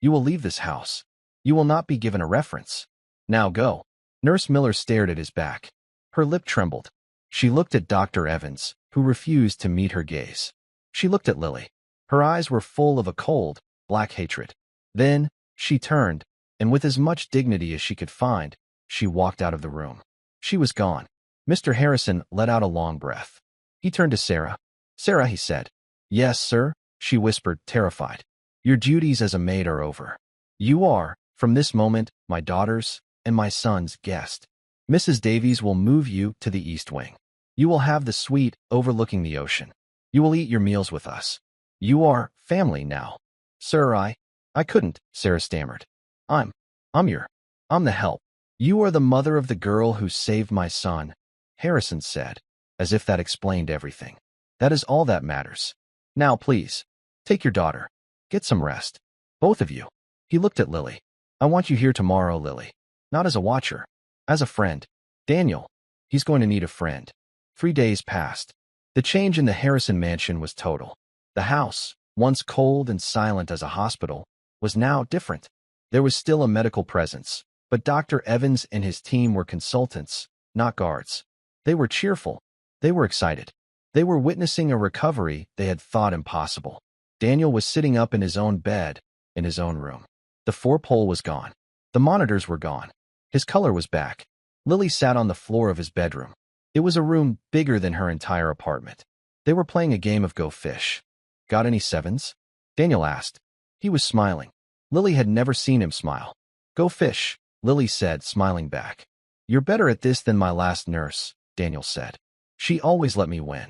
You will leave this house. You will not be given a reference. Now go. Nurse Miller stared at his back. Her lip trembled. She looked at Dr. Evans, who refused to meet her gaze. She looked at Lily. Her eyes were full of a cold, black hatred. Then, she turned, and with as much dignity as she could find, she walked out of the room. She was gone. Mr. Harrison let out a long breath. He turned to Sarah. Sarah, he said. Yes, sir, she whispered, terrified. Your duties as a maid are over. You are, from this moment, my daughter's and my son's guest. Mrs. Davies will move you to the East Wing. You will have the suite overlooking the ocean. You will eat your meals with us. You are family now. Sir, I couldn't, Sarah stammered. I'm the help. You are the mother of the girl who saved my son, Harrison said, as if that explained everything. That is all that matters. Now, please, take your daughter. Get some rest. Both of you. He looked at Lily. I want you here tomorrow, Lily. Not as a watcher. As a friend. Daniel. He's going to need a friend. 3 days passed. The change in the Harrison mansion was total. The house, once cold and silent as a hospital, was now different. There was still a medical presence, but Dr. Evans and his team were consultants, not guards. They were cheerful. They were excited. They were witnessing a recovery they had thought impossible. Daniel was sitting up in his own bed, in his own room. The 4-pole was gone. The monitors were gone. His color was back. Lily sat on the floor of his bedroom. It was a room bigger than her entire apartment. They were playing a game of Go Fish. Got any sevens? Daniel asked. He was smiling. Lily had never seen him smile. Go fish, Lily said, smiling back. You're better at this than my last nurse, Daniel said. She always let me win.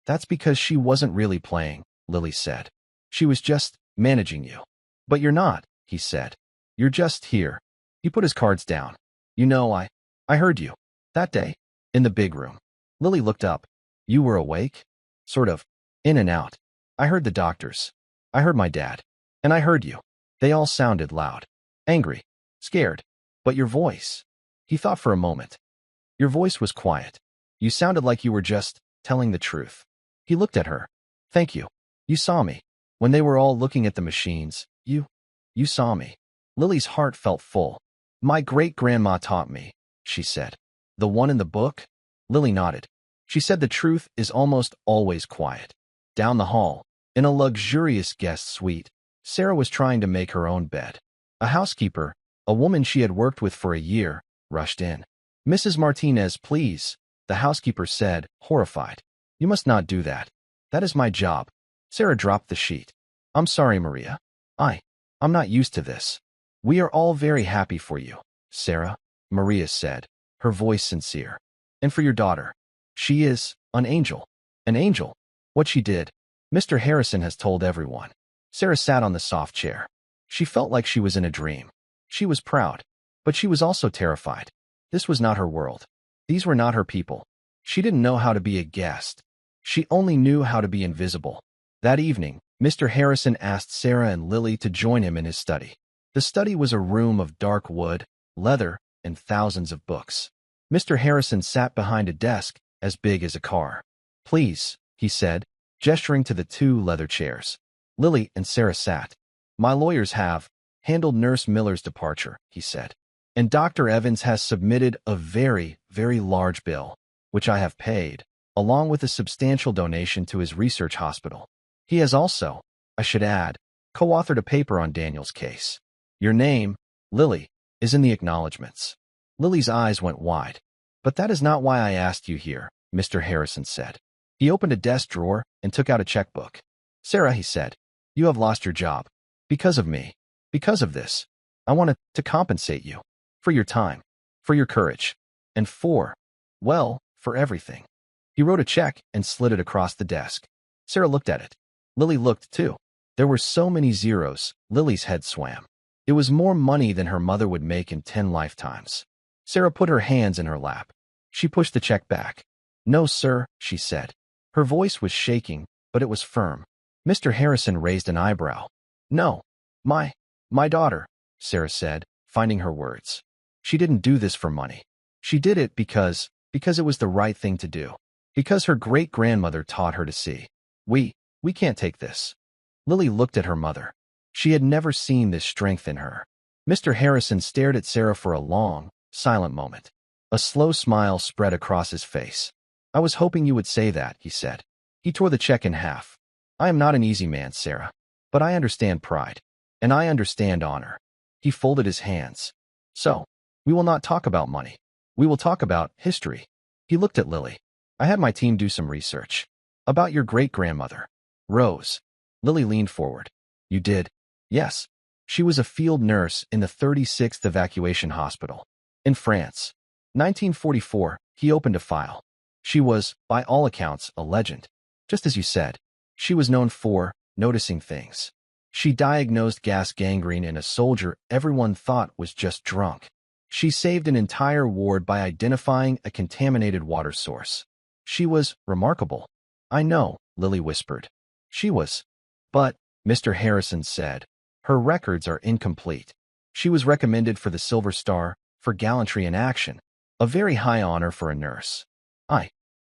That's because she wasn't really playing, Lily said. She was just managing you. But you're not, he said. You're just here. He put his cards down. You know, I heard you. That day. In the big room. Lily looked up. You were awake? Sort of. In and out. I heard the doctors. I heard my dad. And I heard you. They all sounded loud. Angry. Scared. But your voice. He thought for a moment. Your voice was quiet. You sounded like you were just telling the truth. He looked at her. Thank you. You saw me. When they were all looking at the machines, you saw me. Lily's heart felt full. My great-grandma taught me, she said. The one in the book? Lily nodded. She said the truth is almost always quiet. Down the hall, in a luxurious guest suite, Sarah was trying to make her own bed. A housekeeper, a woman she had worked with for a year, rushed in. Mrs. Martinez, please, the housekeeper said, horrified. You must not do that. That is my job. Sarah dropped the sheet. I'm sorry, Maria. I'm not used to this. We are all very happy for you, Sarah, Maria said, her voice sincere. And for your daughter. She is an angel. An angel. What she did, Mr. Harrison has told everyone. Sarah sat on the soft chair. She felt like she was in a dream. She was proud, but she was also terrified. This was not her world. These were not her people. She didn't know how to be a guest. She only knew how to be invisible. That evening, Mr. Harrison asked Sarah and Lily to join him in his study. The study was a room of dark wood, leather, and thousands of books. Mr. Harrison sat behind a desk as big as a car. Please, he said, gesturing to the 2 leather chairs. Lily and Sarah sat. My lawyers have handled Nurse Miller's departure, he said. And Dr. Evans has submitted a very, very large bill, which I have paid, along with a substantial donation to his research hospital. He has also, I should add, co-authored a paper on Daniel's case. Your name, Lily, is in the acknowledgments. Lily's eyes went wide. But that is not why I asked you here, Mr. Harrison said. He opened a desk drawer and took out a checkbook. Sarah, he said, you have lost your job. Because of me. Because of this. I wanted to compensate you. For your time. for your courage, and 4, well, for everything. He wrote a check and slid it across the desk. Sarah looked at it. Lily looked too. There were so many zeros, Lily's head swam. It was more money than her mother would make in 10 lifetimes. Sarah put her hands in her lap. She pushed the check back. "No, sir," she said. Her voice was shaking, but it was firm. Mr. Harrison raised an eyebrow. "No, my daughter," Sarah said, finding her words. "She didn't do this for money. She did it because it was the right thing to do. Because her great-grandmother taught her to see. We can't take this." Lily looked at her mother. She had never seen this strength in her. Mr. Harrison stared at Sarah for a long, silent moment. A slow smile spread across his face. "I was hoping you would say that," he said. He tore the check in half. "I am not an easy man, Sarah, but I understand pride, and I understand honor." He folded his hands. "So, we will not talk about money. We will talk about history." He looked at Lily. "I had my team do some research. About your great-grandmother, Rose." Lily leaned forward. "You did?" "Yes. She was a field nurse in the 36th Evacuation Hospital in France. 1944, he opened a file. She was, by all accounts, a legend. Just as you said, she was known for noticing things. She diagnosed gas gangrene in a soldier everyone thought was just drunk. She saved an entire ward by identifying a contaminated water source. She was remarkable." "I know," Lily whispered. "She was." "But," Mr. Harrison said, "her records are incomplete. She was recommended for the Silver Star for gallantry in action, a very high honor for a nurse."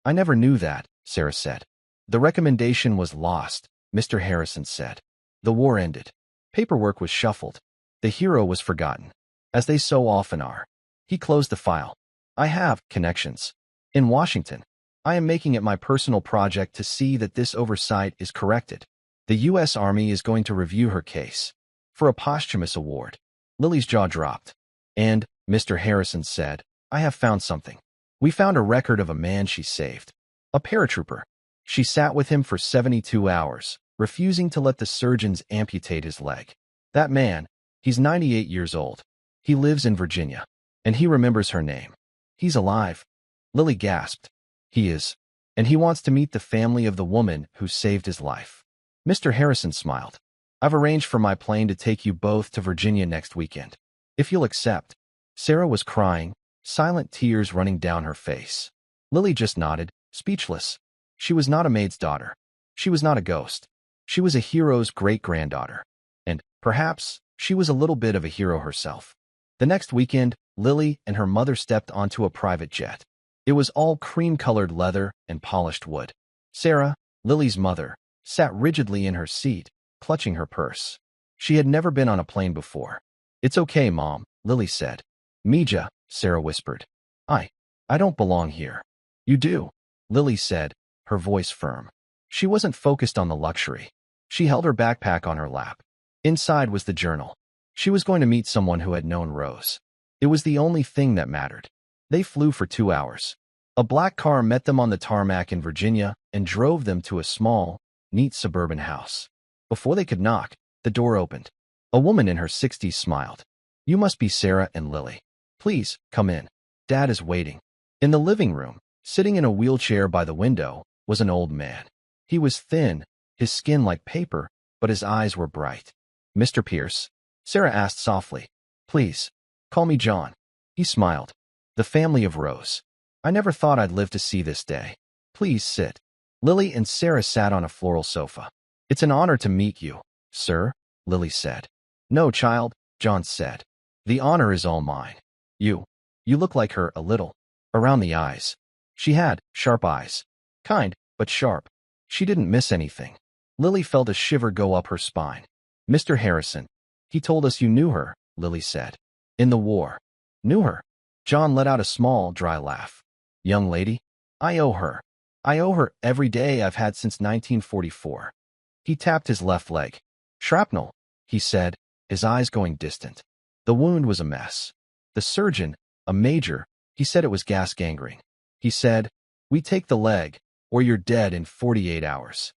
I never knew that," Sarah said. "The recommendation was lost," Mr. Harrison said. "The war ended. Paperwork was shuffled. The hero was forgotten, as they so often are." He closed the file. "I have connections in Washington. I am making it my personal project to see that this oversight is corrected. The U.S. Army is going to review her case for a posthumous award." Lily's jaw dropped. "And," Mr. Harrison said, "I have found something. We found a record of a man she saved. A paratrooper. She sat with him for 72 hours, refusing to let the surgeons amputate his leg. That man, he's 98 years old. He lives in Virginia, and he remembers her name. He's alive." Lily gasped. "He is. And he wants to meet the family of the woman who saved his life." Mr. Harrison smiled. "I've arranged for my plane to take you both to Virginia next weekend, if you'll accept." Sarah was crying, silent tears running down her face. Lily just nodded, speechless. She was not a maid's daughter. She was not a ghost. She was a hero's great-granddaughter. And, perhaps, she was a little bit of a hero herself. The next weekend, Lily and her mother stepped onto a private jet. It was all cream-colored leather and polished wood. Sarah, Lily's mother, sat rigidly in her seat, clutching her purse. She had never been on a plane before. "It's okay, Mom," Lily said. "Mija," Sarah whispered. I don't belong here." "You do," Lily said, her voice firm. She wasn't focused on the luxury. She held her backpack on her lap. Inside was the journal. She was going to meet someone who had known Rose. It was the only thing that mattered. They flew for 2 hours. A black car met them on the tarmac in Virginia and drove them to a small, neat suburban house. Before they could knock, the door opened. A woman in her 60s smiled. "You must be Sarah and Lily. Please, come in. Dad is waiting." In the living room, sitting in a wheelchair by the window, was an old man. He was thin, his skin like paper, but his eyes were bright. "Mr. Pierce?" Sarah asked softly. "Please, call me John." He smiled. "The family of Rose. I never thought I'd live to see this day. Please sit." Lily and Sarah sat on a floral sofa. "It's an honor to meet you, sir," Lily said. "No, child," John said. "The honor is all mine. You look like her a little. Around the eyes." She had sharp eyes. Kind, but sharp. She didn't miss anything. Lily felt a shiver go up her spine. "Mr. Harrison, he told us you knew her," Lily said. "In the war." "Knew her?" John let out a small, dry laugh. "Young lady, I owe her. I owe her every day I've had since 1944. He tapped his left leg. "Shrapnel," he said, his eyes going distant. The wound was a mess. The surgeon, a major, he said it was gas gangrene. He said, "We take the leg, or you're dead in 48 hours."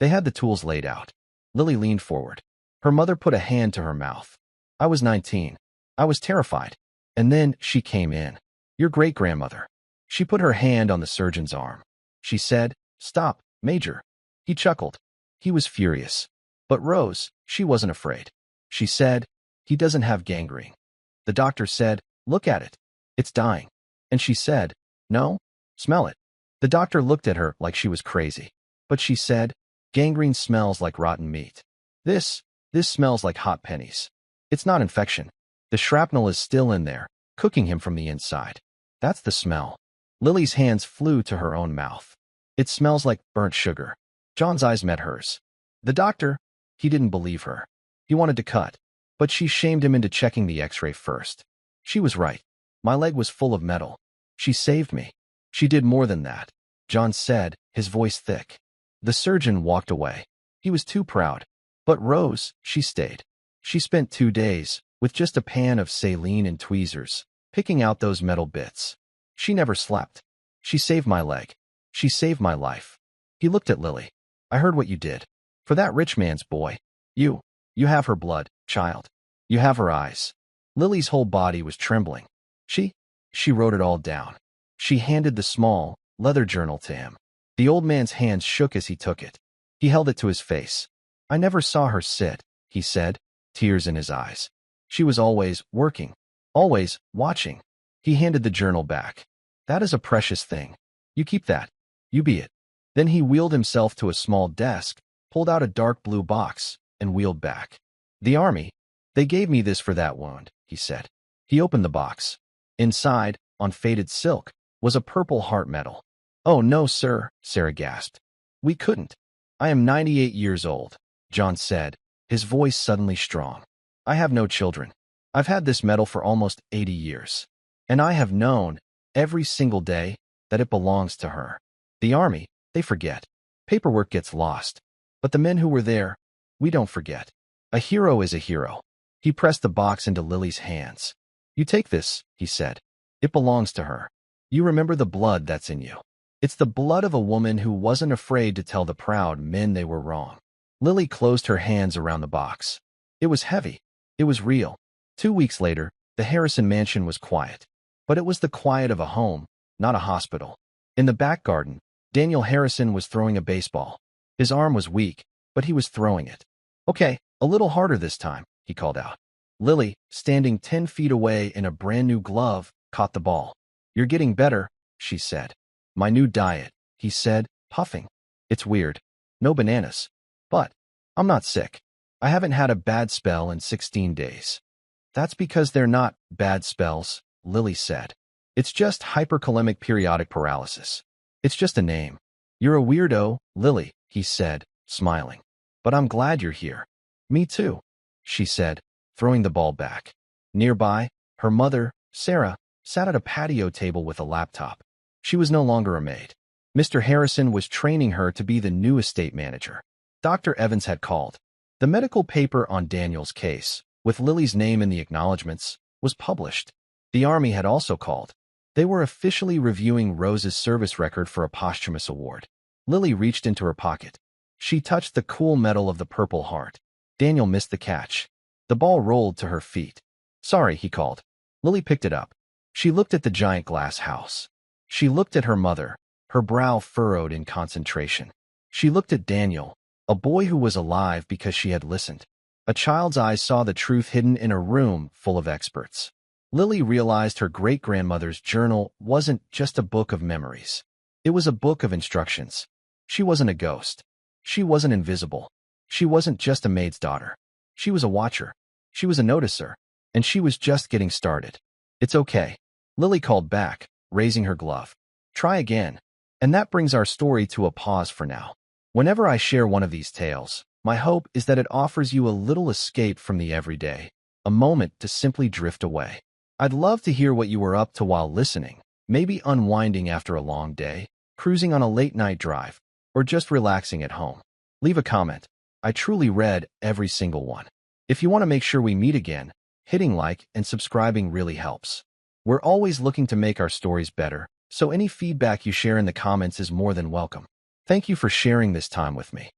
They had the tools laid out. Lily leaned forward. Her mother put a hand to her mouth. "I was 19. I was terrified. And then she came in. Your great-grandmother. She put her hand on the surgeon's arm. She said, "Stop, Major." He chuckled. He was furious. But Rose, she wasn't afraid. She said, "He doesn't have gangrene." The doctor said, "Look at it. It's dying." And she said, "No, smell it." The doctor looked at her like she was crazy. But she said, "Gangrene smells like rotten meat. This smells like hot pennies. It's not infection. The shrapnel is still in there, cooking him from the inside. That's the smell." Lily's hands flew to her own mouth. "It smells like burnt sugar." John's eyes met hers. The doctor, he didn't believe her. He wanted to cut, but she shamed him into checking the x-ray first. She was right. My leg was full of metal. She saved me. She did more than that, John said, his voice thick. The surgeon walked away. He was too proud. But Rose, she stayed. She spent 2 days, with just a pan of saline and tweezers, picking out those metal bits. She never slept. She saved my leg. She saved my life. He looked at Lily. "I heard what you did. For that rich man's boy. You have her blood, child. You have her eyes." Lily's whole body was trembling. She wrote it all down. She handed the small, leather journal to him. The old man's hands shook as he took it. He held it to his face. "I never saw her sit," he said, tears in his eyes. "She was always working, always watching." He handed the journal back. "That is a precious thing. You keep that. You be it." Then he wheeled himself to a small desk, pulled out a dark blue box, and wheeled back. "The army, they gave me this for that wound," he said. He opened the box. Inside, on faded silk, was a purple heart medal. "Oh no, sir," Sarah gasped. "We couldn't. I am 98 years old," John said, his voice suddenly strong. "I have no children. I've had this medal for almost 80 years. And I have known, every single day, that it belongs to her. The army, they forget. Paperwork gets lost. But the men who were there, we don't forget. A hero is a hero." He pressed the box into Lily's hands. "You take this," he said. "It belongs to her. You remember the blood that's in you. It's the blood of a woman who wasn't afraid to tell the proud men they were wrong." Lily closed her hands around the box. It was heavy. It was real. 2 weeks later, the Harrison mansion was quiet. But it was the quiet of a home, not a hospital. In the back garden, Daniel Harrison was throwing a baseball. His arm was weak, but he was throwing it. "Okay, a little harder this time," he called out. Lily, standing 10 feet away in a brand new glove, caught the ball. "You're getting better," she said. "My new diet," he said, puffing. "It's weird. No bananas. But I'm not sick. I haven't had a bad spell in 16 days. "That's because they're not bad spells," Lily said. "It's just hyperkalemic periodic paralysis. It's just a name." "You're a weirdo, Lily," he said, smiling. "But I'm glad you're here." "Me too," she said, throwing the ball back. Nearby, her mother, Sarah, sat at a patio table with a laptop. She was no longer a maid. Mr. Harrison was training her to be the new estate manager. Dr. Evans had called. The medical paper on Daniel's case, with Lily's name in the acknowledgments, was published. The Army had also called. They were officially reviewing Rose's service record for a posthumous award. Lily reached into her pocket. She touched the cool metal of the Purple Heart. Daniel missed the catch. The ball rolled to her feet. "Sorry," he called. Lily picked it up. She looked at the giant glass house. She looked at her mother, her brow furrowed in concentration. She looked at Daniel, a boy who was alive because she had listened. A child's eyes saw the truth hidden in a room full of experts. Lily realized her great-grandmother's journal wasn't just a book of memories. It was a book of instructions. She wasn't a ghost. She wasn't invisible. She wasn't just a maid's daughter. She was a watcher. She was a noticer. And she was just getting started. "It's okay," Lily called back, raising her glove. "Try again." And that brings our story to a pause for now. Whenever I share one of these tales, my hope is that it offers you a little escape from the everyday, a moment to simply drift away. I'd love to hear what you were up to while listening, maybe unwinding after a long day, cruising on a late-night drive, or just relaxing at home. Leave a comment. I truly read every single one. If you want to make sure we meet again, hitting like and subscribing really helps. We're always looking to make our stories better, so any feedback you share in the comments is more than welcome. Thank you for sharing this time with me.